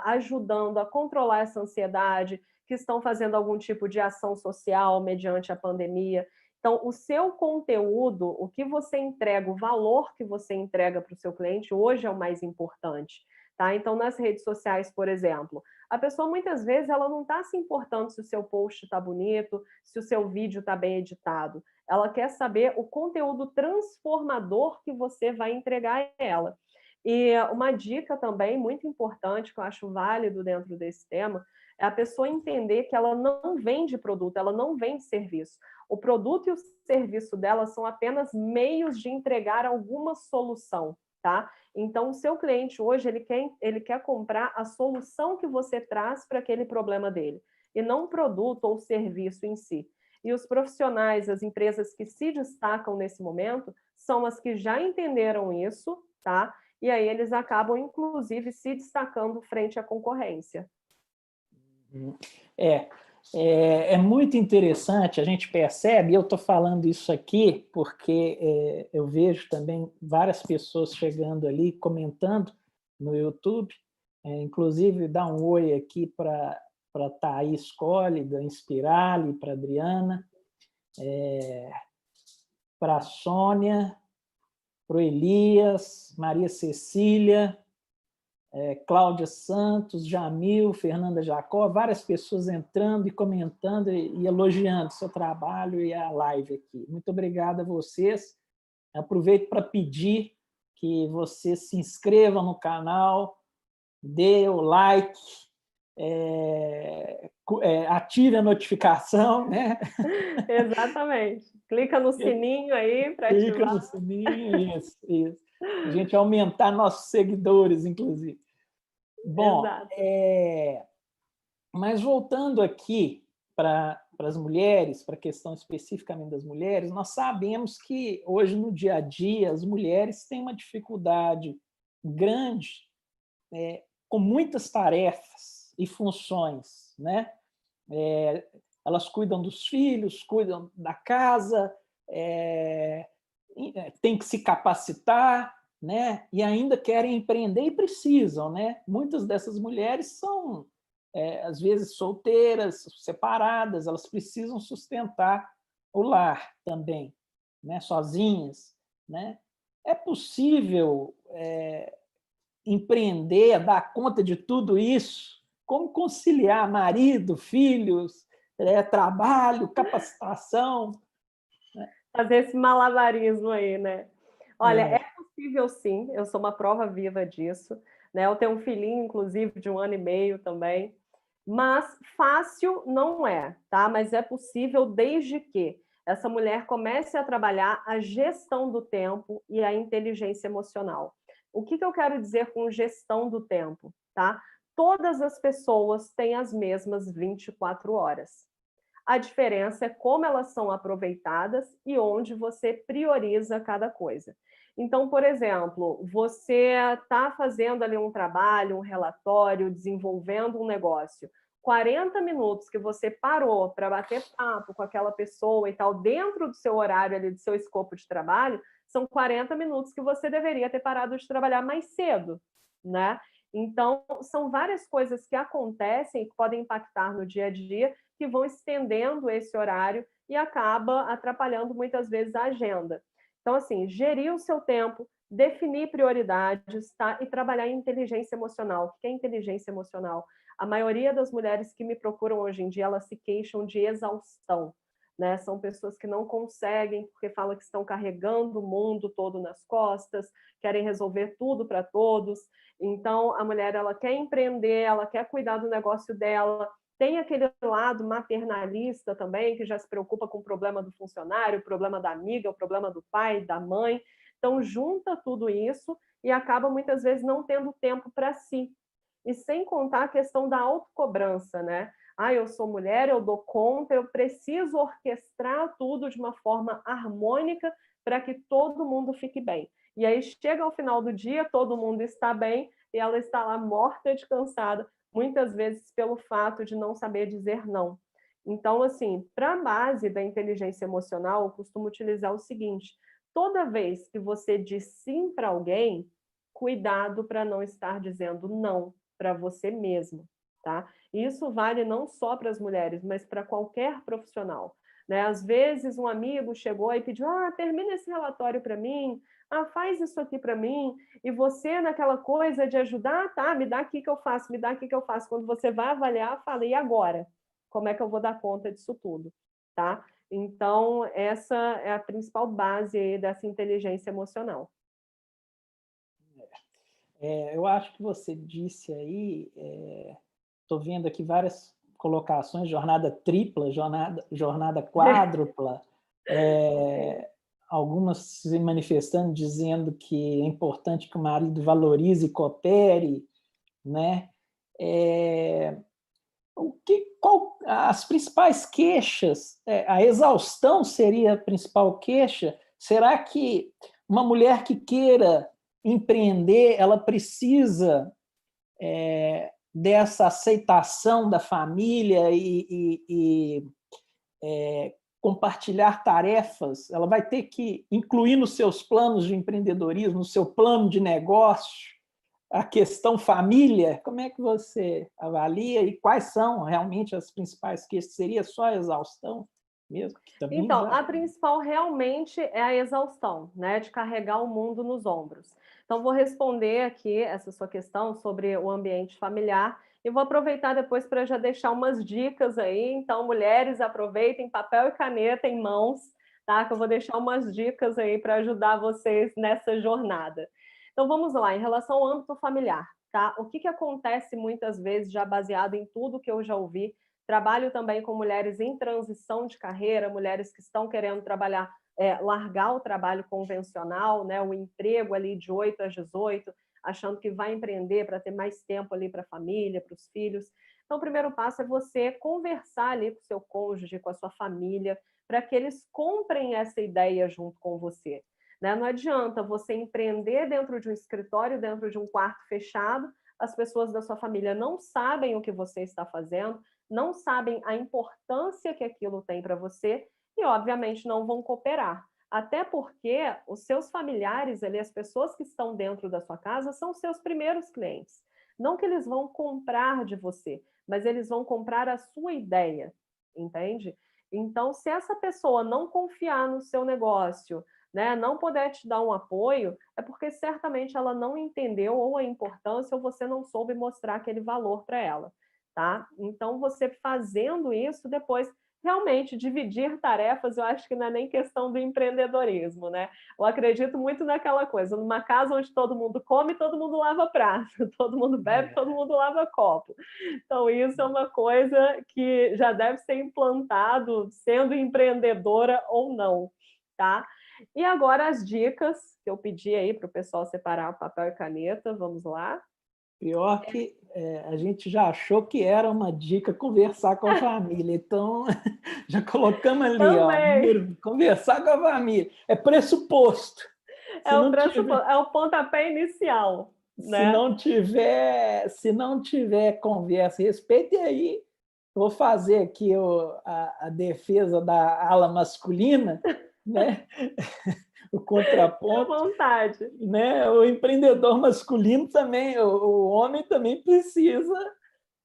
ajudando a controlar essa ansiedade, que estão fazendo algum tipo de ação social mediante a pandemia. Então, o seu conteúdo, o que você entrega, o valor que você entrega para o seu cliente, hoje é o mais importante. Tá? Então, nas redes sociais, por exemplo, a pessoa muitas vezes ela não está se importando se o seu post está bonito, se o seu vídeo está bem editado. Ela quer saber o conteúdo transformador que você vai entregar a ela. E uma dica também muito importante, que eu acho válido dentro desse tema, é a pessoa entender que ela não vende produto, ela não vende serviço. O produto e o serviço dela são apenas meios de entregar alguma solução, tá? Então, o seu cliente hoje, ele quer comprar a solução que você traz para aquele problema dele, e não o produto ou o serviço em si. E os profissionais, as empresas que se destacam nesse momento, são as que já entenderam isso, tá? E aí eles acabam, inclusive, se destacando frente à concorrência. É muito interessante, a gente percebe, e eu estou falando isso aqui porque eu vejo também várias pessoas chegando ali, comentando no YouTube, inclusive dá um oi aqui para a Thaís Colli, da Inspirali, para a Adriana, para a Sônia, para o Elias, Maria Cecília, Cláudia Santos, Jamil, Fernanda Jacó, várias pessoas entrando e comentando e elogiando o seu trabalho e a live aqui. Muito obrigado a vocês. Aproveito para pedir que vocês se inscrevam no canal, dê o like, ative a notificação, né? Exatamente. Clica no sininho aí para ativar. Clica no sininho, isso. A gente aumentar nossos seguidores, inclusive. Bom, mas voltando aqui para as mulheres, para a questão especificamente das mulheres, nós sabemos que hoje, no dia a dia, as mulheres têm uma dificuldade grande com muitas tarefas e funções, né? Elas cuidam dos filhos, cuidam da casa, têm que se capacitar, né? E ainda querem empreender e precisam, né? Muitas dessas mulheres são, às vezes, solteiras, separadas, elas precisam sustentar o lar também, né? Sozinhas, né? É possível empreender, dar conta de tudo isso? Como conciliar marido, filhos, trabalho, capacitação? Fazer esse malabarismo aí, né? Olha, é possível sim, eu sou uma prova viva disso, né? Eu tenho um filhinho, inclusive, de 1 ano e meio também, mas fácil não é, tá? Mas é possível desde que essa mulher comece a trabalhar a gestão do tempo e a inteligência emocional. O que eu quero dizer com gestão do tempo, tá? Todas as pessoas têm as mesmas 24 horas. A diferença é como elas são aproveitadas e onde você prioriza cada coisa. Então, por exemplo, você está fazendo ali um trabalho, um relatório, desenvolvendo um negócio. 40 minutos que você parou para bater papo com aquela pessoa e tal, dentro do seu horário ali, do seu escopo de trabalho, são 40 minutos que você deveria ter parado de trabalhar mais cedo, né? Então, são várias coisas que acontecem e que podem impactar no dia a dia, que vão estendendo esse horário e acaba atrapalhando muitas vezes a agenda. Então, assim, gerir o seu tempo, definir prioridades, tá? E trabalhar em inteligência emocional. O que é inteligência emocional? A maioria das mulheres que me procuram hoje em dia, elas se queixam de exaustão, né? São pessoas que não conseguem, porque falam que estão carregando o mundo todo nas costas, querem resolver tudo para todos. Então, a mulher, ela quer empreender, ela quer cuidar do negócio dela, tem aquele lado maternalista também, que já se preocupa com o problema do funcionário, o problema da amiga, o problema do pai, da mãe. Então, junta tudo isso e acaba, muitas vezes, não tendo tempo para si. E sem contar a questão da autocobrança, né? Ah, eu sou mulher, eu dou conta, eu preciso orquestrar tudo de uma forma harmônica para que todo mundo fique bem. E aí chega ao final do dia, todo mundo está bem e ela está lá morta de cansada, muitas vezes pelo fato de não saber dizer não. Então, assim, para a base da inteligência emocional, eu costumo utilizar o seguinte: toda vez que você diz sim para alguém, cuidado para não estar dizendo não para você mesmo, tá? Isso vale não só para as mulheres, mas para qualquer profissional, né? Às vezes um amigo chegou e pediu: termina esse relatório para mim, faz isso aqui para mim, e você naquela coisa de ajudar, tá, me dá aqui que eu faço, me dá aqui que eu faço. Quando você vai avaliar, fala: e agora? Como é que eu vou dar conta disso tudo, tá? Então, essa é a principal base aí dessa inteligência emocional. Eu acho que você disse aí, estou vendo aqui várias colocações, jornada tripla, jornada quádrupla, algumas se manifestando, dizendo que é importante que o marido valorize e coopere, né? As principais queixas, a exaustão seria a principal queixa? Será que uma mulher que queira empreender, ela precisa dessa aceitação da família e compartilhar tarefas? Ela vai ter que incluir nos seus planos de empreendedorismo, no seu plano de negócio, a questão família? Como é que você avalia e quais são realmente as principais queixas? Seria só a exaustão mesmo? Que também Então, já... a principal realmente é a exaustão, né, de carregar o mundo nos ombros. Então, vou responder aqui essa sua questão sobre o ambiente familiar e vou aproveitar depois para já deixar umas dicas aí. Então, mulheres, aproveitem papel e caneta em mãos, tá? Que eu vou deixar umas dicas aí para ajudar vocês nessa jornada. Então, vamos lá, em relação ao âmbito familiar, tá? O que acontece muitas vezes, já baseado em tudo que eu já ouvi. Trabalho também com mulheres em transição de carreira, mulheres que estão querendo trabalhar, largar o trabalho convencional, né, o emprego ali de 8 às 18, achando que vai empreender para ter mais tempo ali para a família, para os filhos. Então, o primeiro passo é você conversar ali com o seu cônjuge, com a sua família, para que eles comprem essa ideia junto com você. Né? Não adianta você empreender dentro de um escritório, dentro de um quarto fechado, as pessoas da sua família não sabem o que você está fazendo, não sabem a importância que aquilo tem para você e, obviamente, não vão cooperar. Até porque os seus familiares, ali, as pessoas que estão dentro da sua casa, são seus primeiros clientes. Não que eles vão comprar de você, mas eles vão comprar a sua ideia, entende? Então, se essa pessoa não confiar no seu negócio, né, não puder te dar um apoio, é porque certamente ela não entendeu ou a importância ou você não soube mostrar aquele valor para ela. Tá? Então, você fazendo isso, depois realmente dividir tarefas, eu acho que não é nem questão do empreendedorismo, né? Eu acredito muito naquela coisa, numa casa onde todo mundo come, todo mundo lava prato, todo mundo bebe, todo mundo lava copo. Então, isso é uma coisa que já deve ser implantado, sendo empreendedora ou não, tá? E agora as dicas que eu pedi aí para o pessoal separar papel e caneta, vamos lá. Pior que a gente já achou que era uma dica conversar com a família, então já colocamos ali, ó, Também. conversar com a família. É pressuposto. Se É o não tiver, pressuposto, é o pontapé inicial, né? se não tiver conversa, respeito, e aí vou fazer aqui a defesa da ala masculina, né? O Fica à contraponto. vontade. Né? O empreendedor masculino também, o homem também precisa,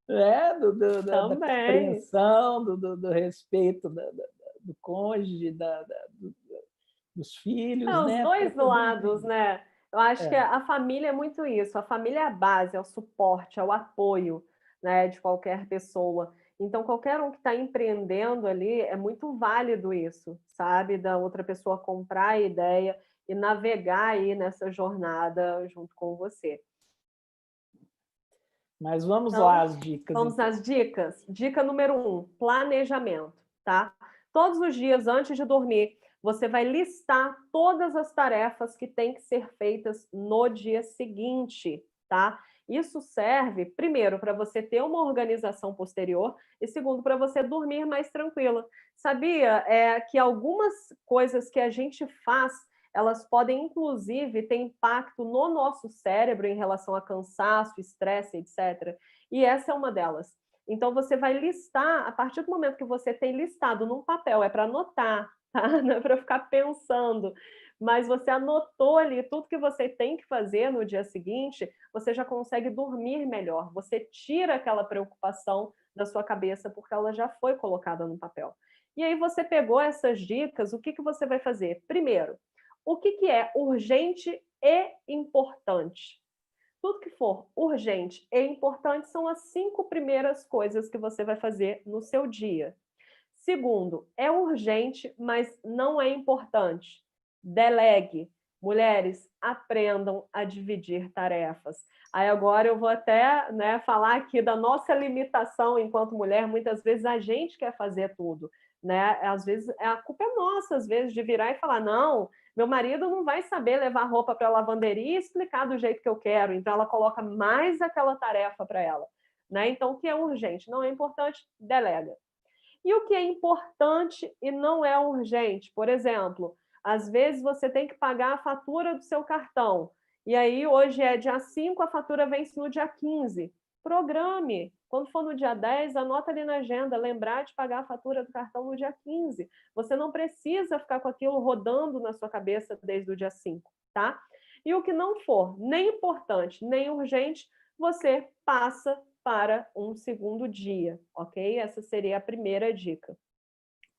né? Da Também. compreensão, do respeito do cônjuge, dos filhos, São os né? Para dois poder lados, empreender. né? Eu acho que É, a família é muito isso. A família é a base, é o suporte, é o apoio, né, de qualquer pessoa. Então, qualquer um que está empreendendo ali, é muito válido isso, sabe? Da outra pessoa comprar a ideia e navegar aí nessa jornada junto com você. mas vamos lá Então, as dicas, vamos então. às dicas. Dica número 1, planejamento, tá? Todos os dias antes de dormir, você vai listar todas as tarefas que têm que ser feitas no dia seguinte, tá? Isso serve, primeiro, para você ter uma organização posterior e, segundo, para você dormir mais tranquila. Sabia que algumas coisas que a gente faz, elas podem, inclusive, ter impacto no nosso cérebro em relação a cansaço, estresse, etc. E essa é uma delas. Então, você vai listar, a partir do momento que você tem listado num papel, é para anotar, tá? Não é para ficar pensando, mas você anotou ali tudo que você tem que fazer no dia seguinte, você já consegue dormir melhor, você tira aquela preocupação da sua cabeça, porque ela já foi colocada no papel. E aí você pegou essas dicas, o que que você vai fazer? Primeiro, o que que é urgente e importante? Tudo que for urgente e importante são as 5 primeiras coisas que você vai fazer no seu dia. Segundo, é urgente, mas não é importante. Delegue. Mulheres, aprendam a dividir tarefas. Aí agora eu vou até, né, falar aqui da nossa limitação enquanto mulher. Muitas vezes a gente quer fazer tudo, né? Às vezes a culpa é nossa, às vezes, de virar e falar: não, meu marido não vai saber levar roupa para a lavanderia e explicar do jeito que eu quero. Então ela coloca mais aquela tarefa para ela, né? Então o que é urgente não é importante, delega. E o que é importante e não é urgente? Por exemplo, às vezes você tem que pagar a fatura do seu cartão. E aí, hoje é dia 5, a fatura vence no dia 15. Programe. Quando for no dia 10, anota ali na agenda, lembrar de pagar a fatura do cartão no dia 15. Você não precisa ficar com aquilo rodando na sua cabeça desde o dia 5, tá? E o que não for nem importante, nem urgente, você passa para um segundo dia, ok? Essa seria a primeira dica.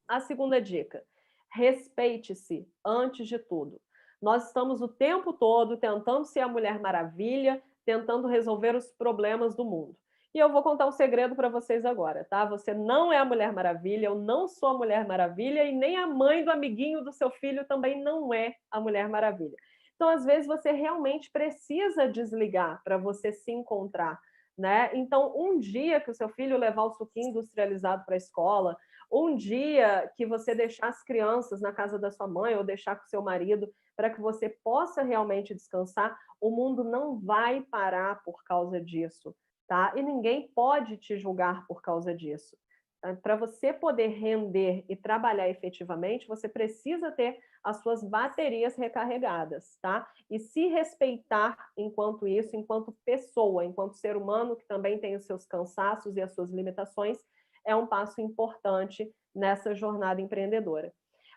A segunda dica: respeite-se antes de tudo. Nós estamos o tempo todo tentando ser a Mulher Maravilha, tentando resolver os problemas do mundo. E eu vou contar um segredo para vocês agora, tá? Você não é a Mulher Maravilha, eu não sou a Mulher Maravilha e nem a mãe do amiguinho do seu filho também não é a Mulher Maravilha. Então, às vezes, você realmente precisa desligar para você se encontrar, né? Então, um dia que o seu filho levar o suquinho industrializado para a escola, um dia que você deixar as crianças na casa da sua mãe ou deixar com o seu marido para que você possa realmente descansar, o mundo não vai parar por causa disso, tá? E ninguém pode te julgar por causa disso. Para você poder render e trabalhar efetivamente, você precisa ter as suas baterias recarregadas, tá? E se respeitar enquanto isso, enquanto pessoa, enquanto ser humano que também tem os seus cansaços e as suas limitações, é um passo importante nessa jornada empreendedora.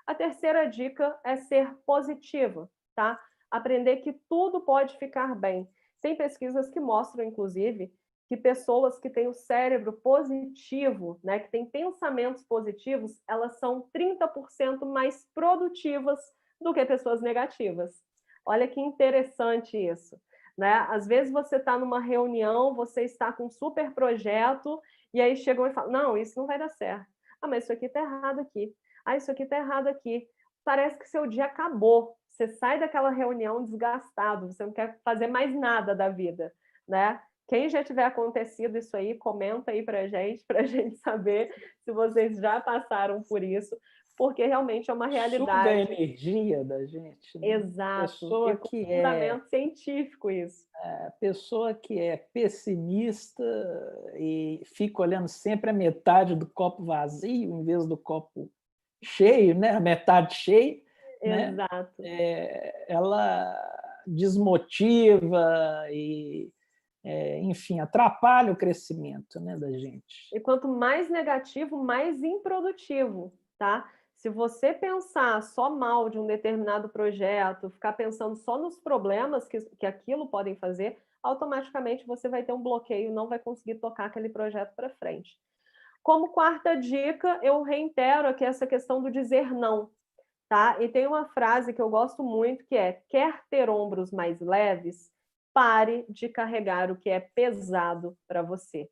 A terceira dica é ser positiva, tá? Aprender que tudo pode ficar bem. Tem pesquisas que mostram, inclusive, que pessoas que têm o cérebro positivo, né, que têm pensamentos positivos, elas são 30% mais produtivas do que pessoas negativas. Olha que interessante isso, né? Às vezes você está numa reunião, você está com um super projeto, e aí chegam e falam: não, isso não vai dar certo. Ah, mas isso aqui está errado aqui. Ah, isso aqui está errado aqui. Parece que seu dia acabou. Você sai daquela reunião desgastado, você não quer fazer mais nada da vida, né? Quem já tiver acontecido isso aí, comenta aí para a gente saber se vocês já passaram por isso, porque realmente é uma Suga a realidade. energia da gente, né? Exato, e com fundamento científico isso. A pessoa que é pessimista e fica olhando sempre a metade do copo vazio em vez do copo cheio, né? A metade cheia, né? Exato. Ela desmotiva e, enfim, atrapalha o crescimento, né, da gente. E quanto mais negativo, mais improdutivo, tá? Se você pensar só mal de um determinado projeto, ficar pensando só nos problemas que aquilo podem fazer, automaticamente você vai ter um bloqueio, não vai conseguir tocar aquele projeto para frente. Como quarta dica, eu reitero aqui essa questão do dizer não, tá? E tem uma frase que eu gosto muito que é: quer ter ombros mais leves? Pare de carregar o que é pesado para você.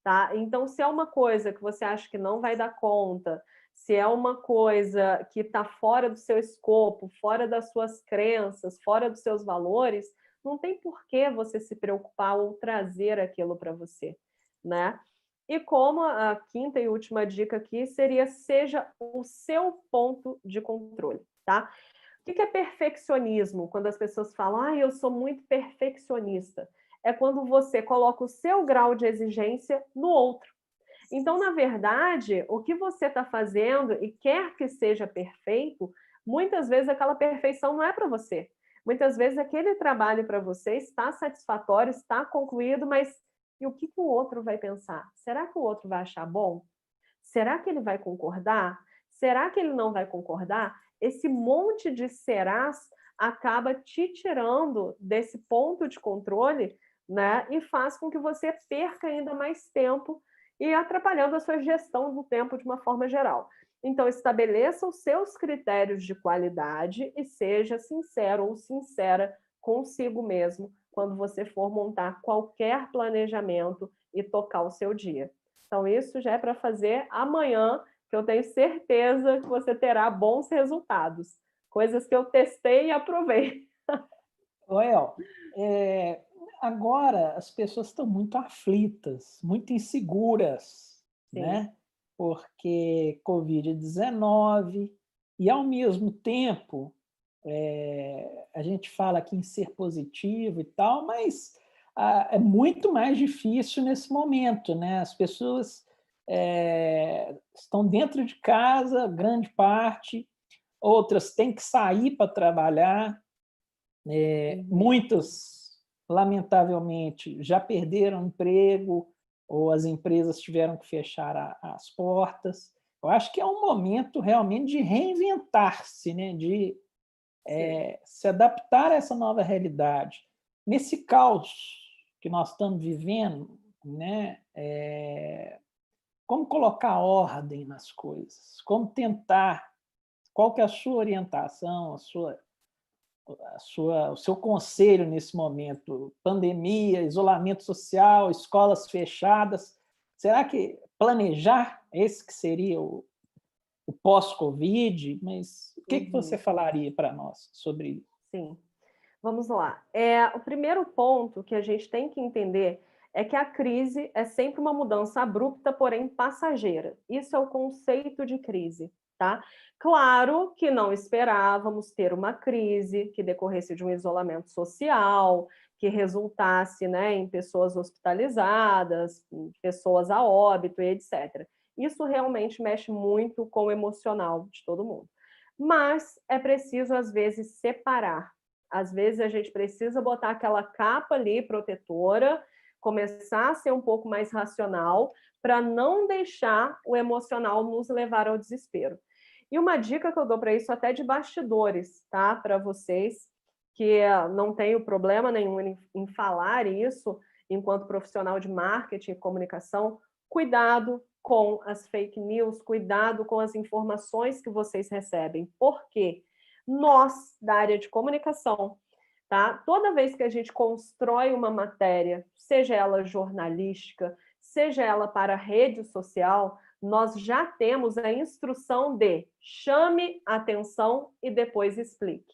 Tá? Então, se é uma coisa que você acha que não vai dar conta, se é uma coisa que está fora do seu escopo, fora das suas crenças, fora dos seus valores, não tem por que você se preocupar ou trazer aquilo para você, né? E como a quinta e última dica aqui seria: seja o seu ponto de controle, tá? O que é perfeccionismo? Quando as pessoas falam: ah, eu sou muito perfeccionista. É quando você coloca o seu grau de exigência no outro. Então, na verdade, o que você está fazendo e quer que seja perfeito, muitas vezes aquela perfeição não é para você. Muitas vezes aquele trabalho para você está satisfatório, está concluído, mas e o que o outro vai pensar? Será que o outro vai achar bom? Será que ele vai concordar? Será que ele não vai concordar? Esse monte de serás acaba te tirando desse ponto de controle, né? E faz com que você perca ainda mais tempo e atrapalhando a sua gestão do tempo de uma forma geral. Então, estabeleça os seus critérios de qualidade e seja sincero ou sincera consigo mesmo quando você for montar qualquer planejamento e tocar o seu dia. Então, isso já é para fazer amanhã, que eu tenho certeza que você terá bons resultados. Coisas que eu testei e aprovei. Well, agora as pessoas estão muito aflitas, muito inseguras, Sim, né? Porque Covid-19 e, ao mesmo tempo, a gente fala aqui em ser positivo e tal, mas é muito mais difícil nesse momento, né? As pessoas estão dentro de casa, grande parte, outras têm que sair para trabalhar, muitas, lamentavelmente, já perderam emprego ou as empresas tiveram que fechar as portas. Eu acho que é um momento realmente de reinventar-se, né? De se adaptar a essa nova realidade. Nesse caos que nós estamos vivendo, né? Como colocar ordem nas coisas? Como tentar? Qual que é a sua orientação, o seu conselho nesse momento? Pandemia, isolamento social, escolas fechadas. Será que planejar esse que seria o pós-Covid? Mas o que você falaria para nós sobre isso? sim. Vamos lá. O primeiro ponto que a gente tem que entender é que a crise é sempre uma mudança abrupta, porém passageira. Isso é o conceito de crise, tá? Claro que não esperávamos ter uma crise que decorresse de um isolamento social, que resultasse, né, em pessoas hospitalizadas, em pessoas a óbito e etc. Isso realmente mexe muito com o emocional de todo mundo. Mas é preciso, às vezes, separar. Às vezes a gente precisa botar aquela capa ali protetora, começar a ser um pouco mais racional, para não deixar o emocional nos levar ao desespero. E uma dica que eu dou para isso até de bastidores, tá? Para vocês que não tenho problema nenhum em falar isso enquanto profissional de marketing e comunicação, cuidado com as fake news, cuidado com as informações que vocês recebem. Por quê? Nós, da área de comunicação, tá? Toda vez que a gente constrói uma matéria, seja ela jornalística, seja ela para rede social, nós já temos a instrução de chame atenção e depois explique,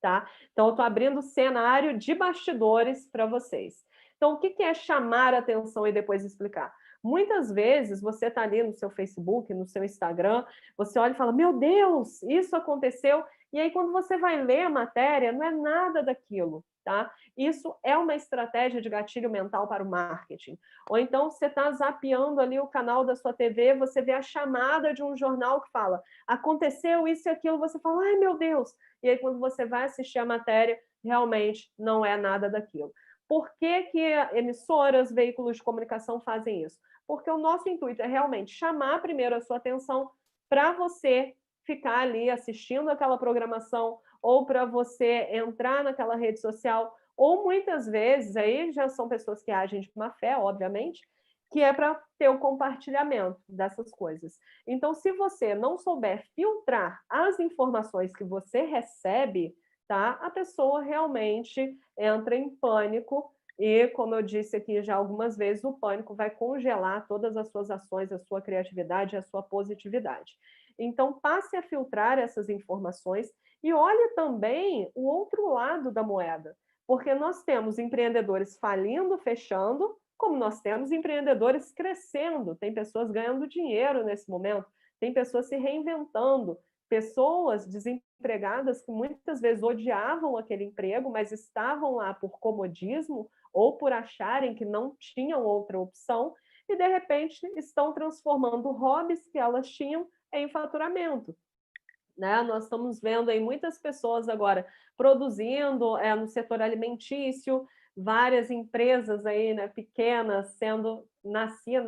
tá? Então, eu estou abrindo o cenário de bastidores para vocês. Então, o que é chamar atenção e depois explicar? Muitas vezes você está ali no seu Facebook, no seu Instagram, você olha e fala, meu Deus, isso aconteceu, e aí quando você vai ler a matéria, não é nada daquilo, tá? Isso é uma estratégia de gatilho mental para o marketing. Ou então você está zapeando ali o canal da sua TV, você vê a chamada de um jornal que fala, aconteceu isso e aquilo, você fala, ai meu Deus, e aí quando você vai assistir a matéria, realmente não é nada daquilo. Por que emissoras, veículos de comunicação fazem isso? Porque o nosso intuito é realmente chamar primeiro a sua atenção para você ficar ali assistindo aquela programação ou para você entrar naquela rede social, ou muitas vezes, aí já são pessoas que agem de má fé, obviamente, que é para ter o compartilhamento dessas coisas. Então, se você não souber filtrar as informações que você recebe, tá? A pessoa realmente entra em pânico e, como eu disse aqui já algumas vezes, o pânico vai congelar todas as suas ações, a sua criatividade, a sua positividade. Então, passe a filtrar essas informações e olhe também o outro lado da moeda, porque nós temos empreendedores falindo, fechando, como nós temos empreendedores crescendo, tem pessoas ganhando dinheiro nesse momento, tem pessoas se reinventando, pessoas desempregadas que muitas vezes odiavam aquele emprego, mas estavam lá por comodismo ou por acharem que não tinham outra opção e, de repente, estão transformando hobbies que elas tinham em faturamento. Né? Nós estamos vendo aí muitas pessoas agora produzindo no setor alimentício, várias empresas aí, né, pequenas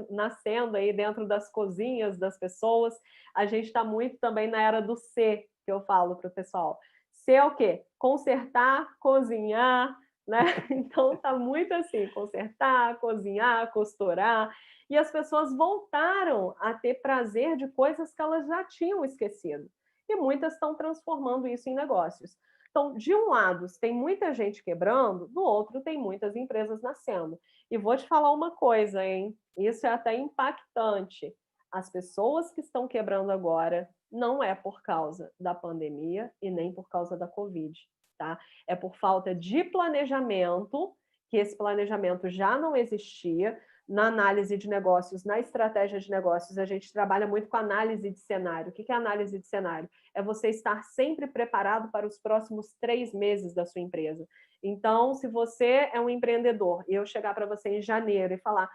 nascendo aí dentro das cozinhas das pessoas. A gente está muito também na era do C, que eu falo para o pessoal. C é o quê? Consertar, cozinhar, né? Então tá muito assim, consertar, cozinhar, costurar, e as pessoas voltaram a ter prazer de coisas que elas já tinham esquecido. E muitas estão transformando isso em negócios. Então, de um lado, tem muita gente quebrando, do outro, tem muitas empresas nascendo. E vou te falar uma coisa, hein? Isso é até impactante. As pessoas que estão quebrando agora não é por causa da pandemia e nem por causa da Covid, tá? É por falta de planejamento, que esse planejamento já não existia. Na análise de negócios, na estratégia de negócios, a gente trabalha muito com análise de cenário. O que é análise de cenário? É você estar sempre preparado para os próximos 3 meses da sua empresa. Então, se você é um empreendedor e eu chegar para você em janeiro e falar,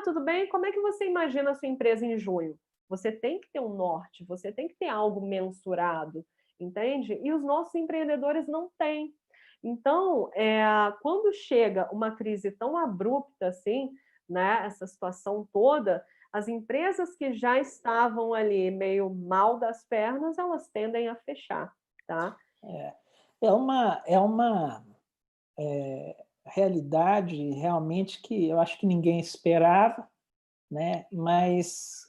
tudo bem, como é que você imagina a sua empresa em junho? Você tem que ter um norte, você tem que ter algo mensurado, entende? E os nossos empreendedores não têm. Então, quando chega uma crise tão abrupta assim, né, essa situação toda, as empresas que já estavam ali meio mal das pernas, elas tendem a fechar, tá? É uma realidade realmente que eu acho que ninguém esperava, né? Mas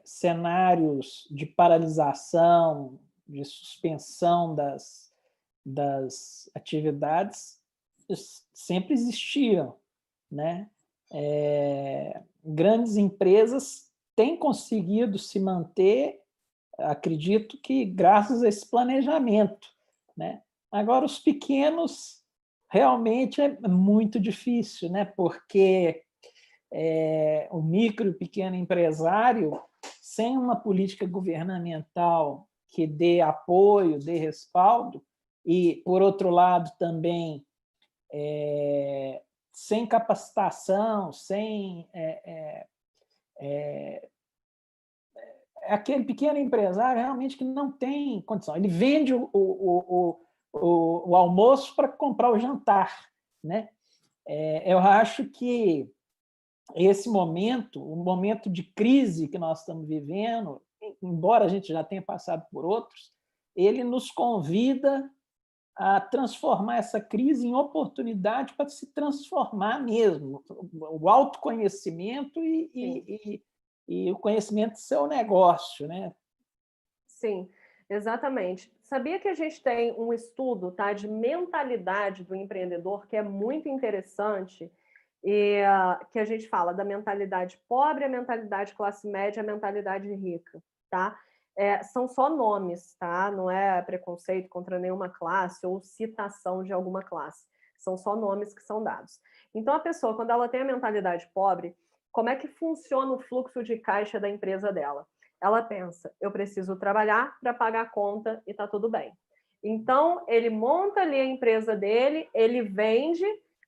cenários de paralisação, de suspensão das atividades sempre existiram, né? Grandes empresas têm conseguido se manter, acredito que graças a esse planejamento, né? Agora, os pequenos realmente é muito difícil, né? Porque o micro e pequeno empresário, sem uma política governamental que dê apoio, dê respaldo, e, por outro lado, também sem capacitação, sem aquele pequeno empresário realmente que não tem condição. Ele vende o almoço para comprar o jantar, né? Eu acho que esse momento, o momento de crise que nós estamos vivendo, embora a gente já tenha passado por outros, ele nos convida a transformar essa crise em oportunidade para se transformar mesmo. O autoconhecimento e o conhecimento do seu negócio, né? Sim, exatamente. Sabia que a gente tem um estudo, tá, de mentalidade do empreendedor que é muito interessante, e que a gente fala da mentalidade pobre, a mentalidade classe média, a mentalidade rica, tá? São só nomes, tá? Não é preconceito contra nenhuma classe ou citação de alguma classe. São só nomes que são dados. Então, a pessoa, quando ela tem a mentalidade pobre, como é que funciona o fluxo de caixa da empresa dela? Ela pensa, eu preciso trabalhar para pagar a conta e está tudo bem. Então, ele monta ali a empresa dele, ele vende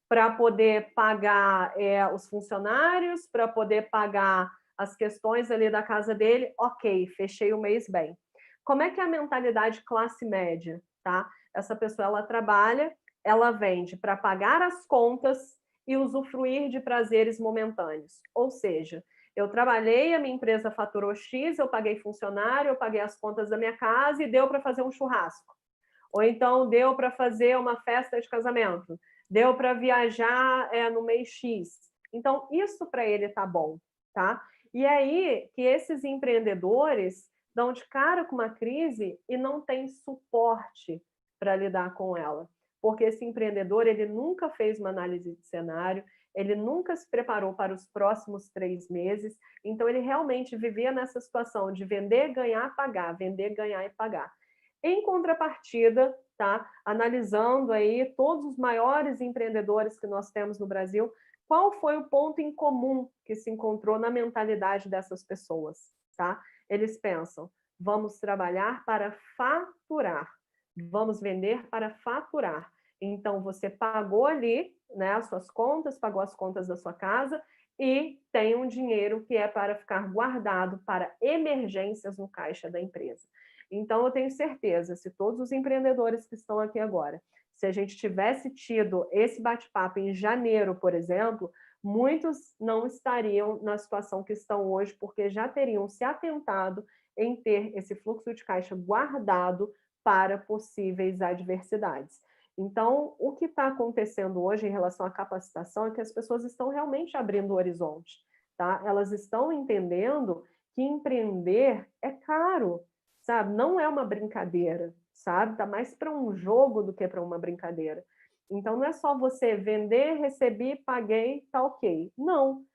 para poder pagar os funcionários, para poder pagar as questões ali da casa dele. Ok, fechei o mês bem. Como é que é a mentalidade classe média? Tá? Essa pessoa, ela trabalha, ela vende para pagar as contas e usufruir de prazeres momentâneos. Ou seja, eu trabalhei, a minha empresa faturou X, eu paguei funcionário, eu paguei as contas da minha casa e deu para fazer um churrasco. Ou então deu para fazer uma festa de casamento. Deu para viajar no mês X. Então, isso para ele está bom, tá? E aí que esses empreendedores dão de cara com uma crise e não tem suporte para lidar com ela. Porque esse empreendedor, ele nunca fez uma análise de cenário, ele nunca se preparou para os próximos 3 meses, então ele realmente vivia nessa situação de vender, ganhar, pagar, vender, ganhar e pagar. Em contrapartida, tá? Analisando aí todos os maiores empreendedores que nós temos no Brasil, qual foi o ponto em comum que se encontrou na mentalidade dessas pessoas, tá? Eles pensam, vamos trabalhar para faturar, vamos vender para faturar. Então, você pagou ali, né, as suas contas, pagou as contas da sua casa e tem um dinheiro que é para ficar guardado para emergências no caixa da empresa. Então, eu tenho certeza, se todos os empreendedores que estão aqui agora, Se a gente tivesse tido esse bate-papo em janeiro, por exemplo, muitos não estariam na situação que estão hoje, porque já teriam se atentado em ter esse fluxo de caixa guardado para possíveis adversidades. Então, o que está acontecendo hoje em relação à capacitação é que as pessoas estão realmente abrindo o horizonte, tá? Elas estão entendendo que empreender é caro, sabe? Não é uma brincadeira, sabe? Está mais para um jogo do que para uma brincadeira. Então, não é só você vender, recebi, paguei, tá ok. Não.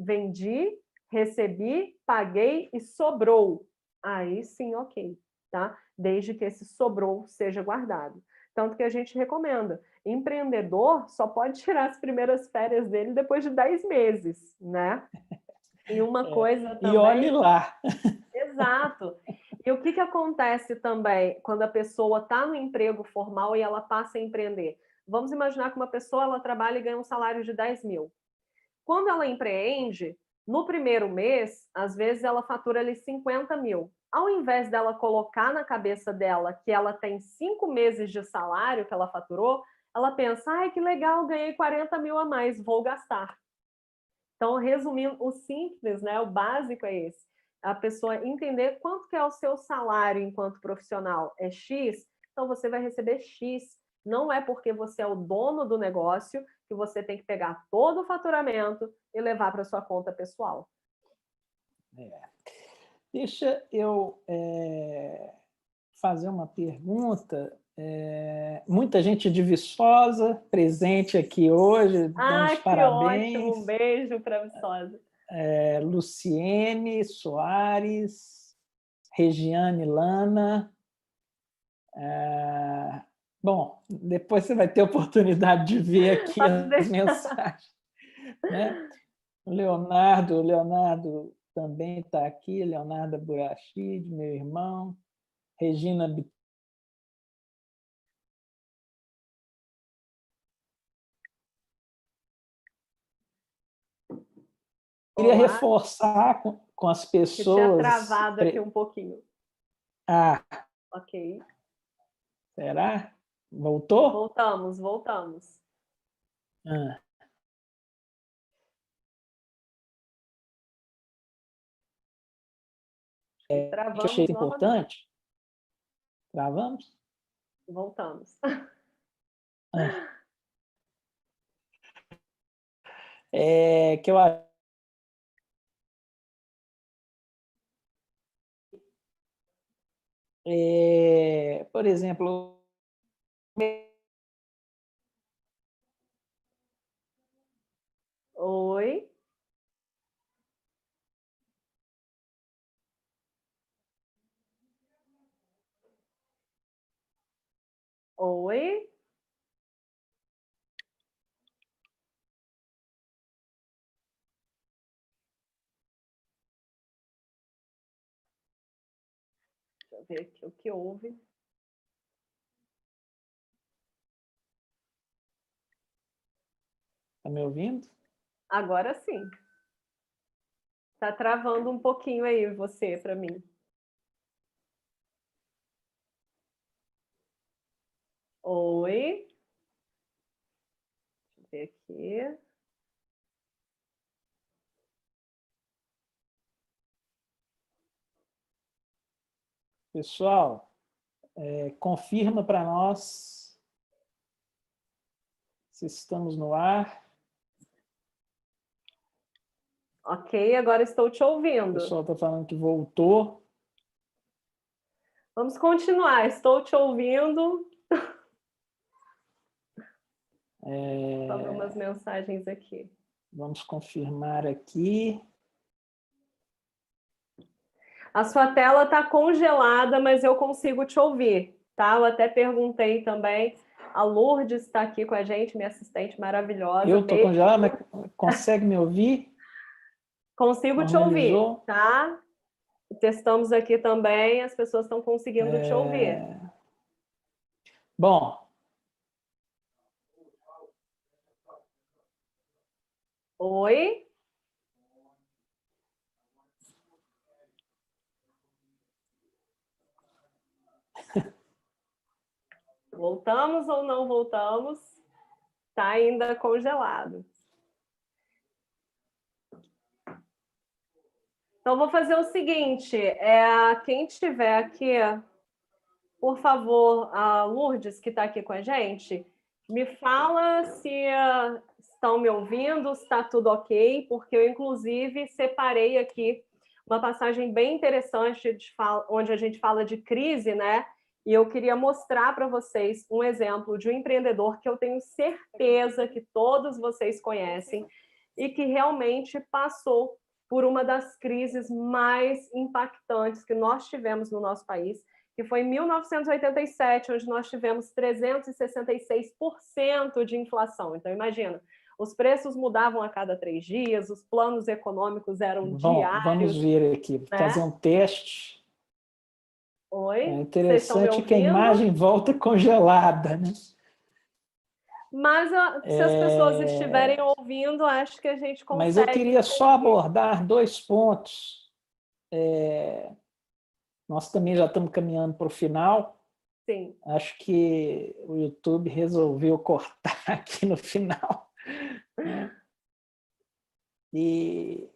Vendi, recebi, paguei e sobrou. Aí sim, ok, tá? Desde que esse sobrou seja guardado. Tanto que a gente recomenda. Empreendedor só pode tirar as primeiras férias dele depois de 10 meses, né? E uma coisa também... E olhe lá. Exato. E o que acontece também quando a pessoa está no emprego formal e ela passa a empreender? Vamos imaginar que uma pessoa ela trabalha e ganha um salário de 10 mil. Quando ela empreende, no primeiro mês, às vezes ela fatura ali 50 mil. Ao invés dela colocar na cabeça dela que ela tem 5 meses de salário que ela faturou, ela pensa, ai, que legal, ganhei 40 mil a mais, vou gastar. Então, resumindo, o simples, né, o básico é esse. A pessoa entender quanto que é o seu salário enquanto profissional. É X, então você vai receber X. Não é porque você é o dono do negócio que você tem que pegar todo o faturamento e levar para sua conta pessoal. Deixa eu fazer uma pergunta. Muita gente de Viçosa presente aqui hoje, damos Que ótimo! parabéns. Um beijo para Viçosa. Luciene Soares, Regiane Lana. Bom, depois você vai ter oportunidade de ver aqui as mensagens. Né? O Leonardo também está aqui, Leonardo Burachid, meu irmão, Regina Queria reforçar com as pessoas... Que tinha travado aqui um pouquinho. Ok. Será? Voltou? Voltamos. Que eu achei importante. Travamos? Voltamos. Que eu acho... por exemplo... Oi? Oi? Deixa eu ver aqui o que houve. Está me ouvindo? Agora sim. Está travando um pouquinho aí você para mim. Oi? Deixa eu ver aqui. Pessoal, confirma para nós se estamos no ar. Ok, agora estou te ouvindo. O pessoal está falando que voltou. Vamos continuar, estou te ouvindo. Sobre umas mensagens aqui. Vamos confirmar aqui. A sua tela está congelada, mas eu consigo te ouvir, tá? Eu até perguntei também. A Lourdes está aqui com a gente, minha assistente maravilhosa. Eu estou congelado, mas consegue me ouvir? Consigo te ouvir, tá? Testamos aqui também, as pessoas estão conseguindo te ouvir. Bom. Oi? Voltamos ou não voltamos? Está ainda congelado. Então, vou fazer o seguinte, quem estiver aqui, por favor, a Lourdes, que está aqui com a gente, me fala se estão me ouvindo, se está tudo ok, porque eu, inclusive, separei aqui uma passagem bem interessante onde a gente fala de crise, né? E eu queria mostrar para vocês um exemplo de um empreendedor que eu tenho certeza que todos vocês conhecem e que realmente passou por uma das crises mais impactantes que nós tivemos no nosso país, que foi em 1987, onde nós tivemos 366% de inflação. Então, imagina, os preços mudavam a cada 3 dias, os planos econômicos eram diários. Vamos ver aqui, né? Fazer um teste. Oi? É interessante que a imagem volta congelada, né? Mas se as pessoas estiverem ouvindo, acho que a gente consegue. Mas eu queria só abordar 2 pontos. Nós também já estamos caminhando para o final. Sim. Acho que o YouTube resolveu cortar aqui no final. E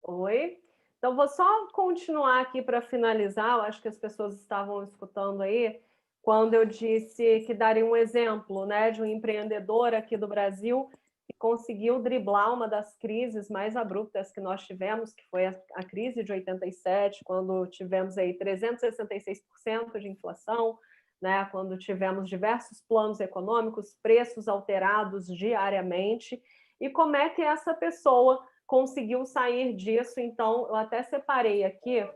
Oi? Então, vou só continuar aqui para finalizar. Eu acho que as pessoas estavam escutando aí, quando eu disse que daria um exemplo, né, de um empreendedor aqui do Brasil que conseguiu driblar uma das crises mais abruptas que nós tivemos, que foi a crise de 87, quando tivemos aí 366% de inflação, né, quando tivemos diversos planos econômicos, preços alterados diariamente. E como é que essa pessoa conseguiu sair disso? Então, eu até separei aqui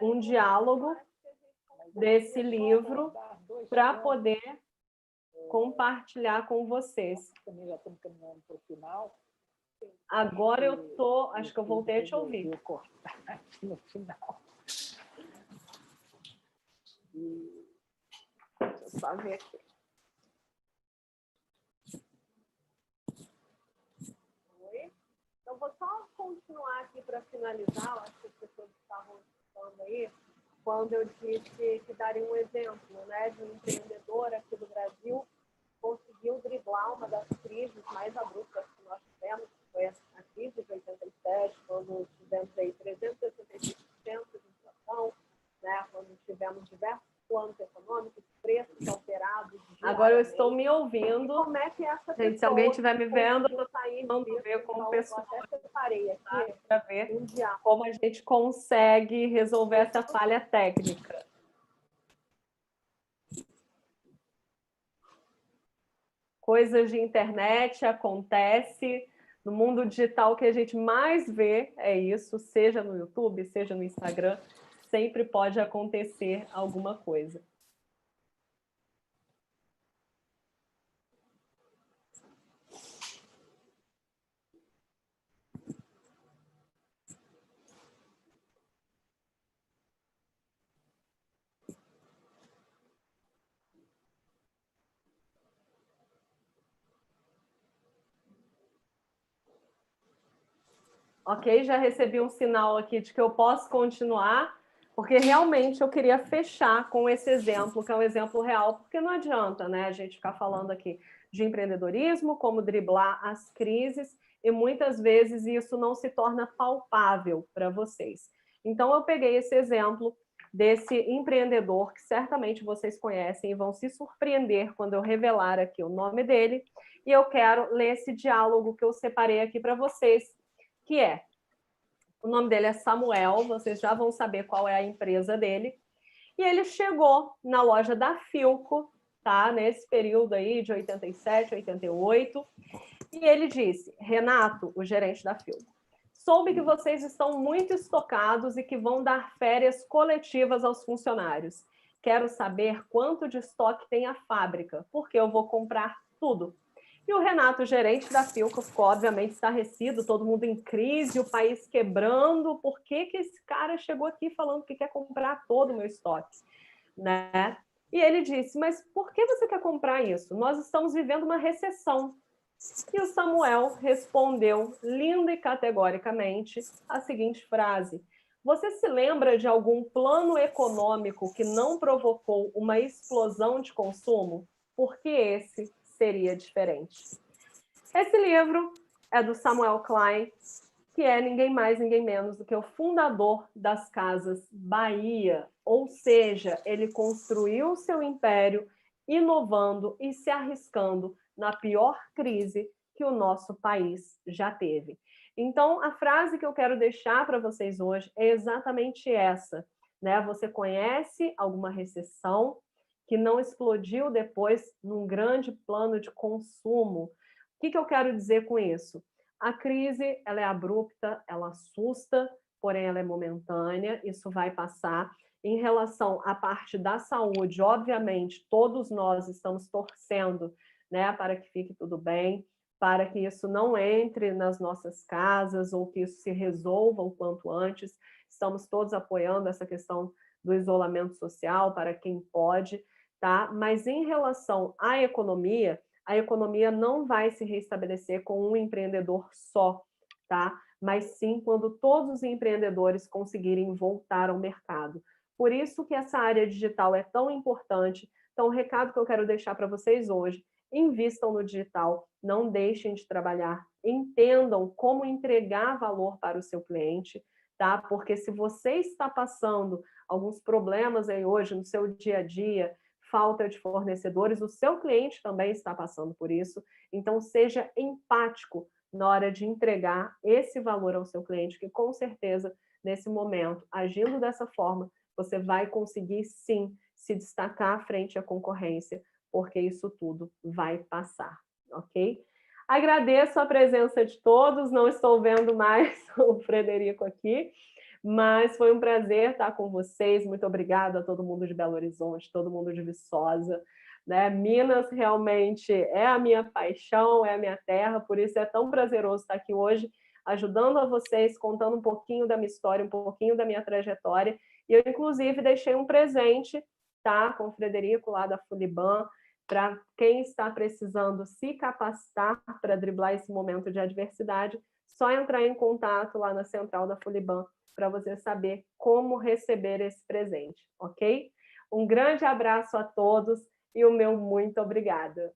um diálogo desse livro para poder compartilhar com vocês. Também já estamos caminhando para o final. Agora eu tô, acho que eu voltei a te ouvir. Vou cortar aqui no final. Deixa eu só ver aqui. Eu vou só continuar aqui para finalizar. Acho que as pessoas estavam escutando aí, quando eu disse que daria um exemplo, né, de um empreendedor aqui do Brasil que conseguiu driblar uma das crises mais abruptas que nós tivemos, que foi a crise de 87, quando tivemos aí 366% de inflação, né, quando tivemos diversos planos econômicos, preços alterados. Agora eu estou me ouvindo. Como é que essa gente, se alguém estiver me vendo, eu estou ver como pessoa. Eu até separei aqui para ver como a gente consegue resolver essa falha técnica. Coisas de internet acontece. No mundo digital, o que a gente mais vê é isso, seja no YouTube, seja no Instagram, sempre pode acontecer alguma coisa. Ok, já recebi um sinal aqui de que eu posso continuar, porque realmente eu queria fechar com esse exemplo, que é um exemplo real, porque não adianta, né, a gente ficar falando aqui de empreendedorismo, como driblar as crises, e muitas vezes isso não se torna palpável para vocês. Então, eu peguei esse exemplo desse empreendedor, que certamente vocês conhecem e vão se surpreender quando eu revelar aqui o nome dele, e eu quero ler esse diálogo que eu separei aqui para vocês, que o nome dele é Samuel, vocês já vão saber qual é a empresa dele, e ele chegou na loja da Philco, tá? Nesse período aí de 87, 88, e ele disse: Renato, o gerente da Philco, soube que vocês estão muito estocados e que vão dar férias coletivas aos funcionários. Quero saber quanto de estoque tem a fábrica, porque eu vou comprar tudo. E o Renato, gerente da Philco, ficou obviamente estarrecido, todo mundo em crise, o país quebrando. Por que esse cara chegou aqui falando que quer comprar todo o meu estoque? Né? E ele disse: mas por que você quer comprar isso? Nós estamos vivendo uma recessão. E o Samuel respondeu, lindo e categoricamente, a seguinte frase: Você se lembra de algum plano econômico que não provocou uma explosão de consumo? Porque esse seria diferente. Esse livro é do Samuel Klein, que é ninguém mais, ninguém menos do que o fundador das Casas Bahia, ou seja, ele construiu seu império inovando e se arriscando na pior crise que o nosso país já teve. Então, a frase que eu quero deixar para vocês hoje é exatamente essa, né? Você conhece alguma recessão que não explodiu depois num grande plano de consumo? O que eu quero dizer com isso? A crise, ela é abrupta, ela assusta, porém ela é momentânea, isso vai passar. Em relação à parte da saúde, obviamente, todos nós estamos torcendo, né, para que fique tudo bem, para que isso não entre nas nossas casas ou que isso se resolva o quanto antes. Estamos todos apoiando essa questão do isolamento social para quem pode, tá? Mas em relação à economia, a economia não vai se restabelecer com um empreendedor só, tá? Mas sim quando todos os empreendedores conseguirem voltar ao mercado. Por isso que essa área digital é tão importante. Então, o recado que eu quero deixar para vocês hoje: invistam no digital, não deixem de trabalhar, entendam como entregar valor para o seu cliente, tá? Porque se você está passando alguns problemas aí hoje no seu dia a dia, falta de fornecedores, o seu cliente também está passando por isso. Então, seja empático na hora de entregar esse valor ao seu cliente, que com certeza, nesse momento, agindo dessa forma, você vai conseguir, sim, se destacar frente à concorrência, porque isso tudo vai passar, ok? Agradeço a presença de todos, não estou vendo mais o Frederico aqui, mas foi um prazer estar com vocês. Muito obrigada a todo mundo de Belo Horizonte, todo mundo de Viçosa, né? Minas realmente é a minha paixão, é a minha terra, por isso é tão prazeroso estar aqui hoje, ajudando a vocês, contando um pouquinho da minha história, um pouquinho da minha trajetória. E eu, inclusive, deixei um presente, tá? Com o Frederico, lá da Fuliban, para quem está precisando se capacitar para driblar esse momento de adversidade, só entrar em contato lá na central da Fuliban para você saber como receber esse presente, ok? Um grande abraço a todos e o meu muito obrigada.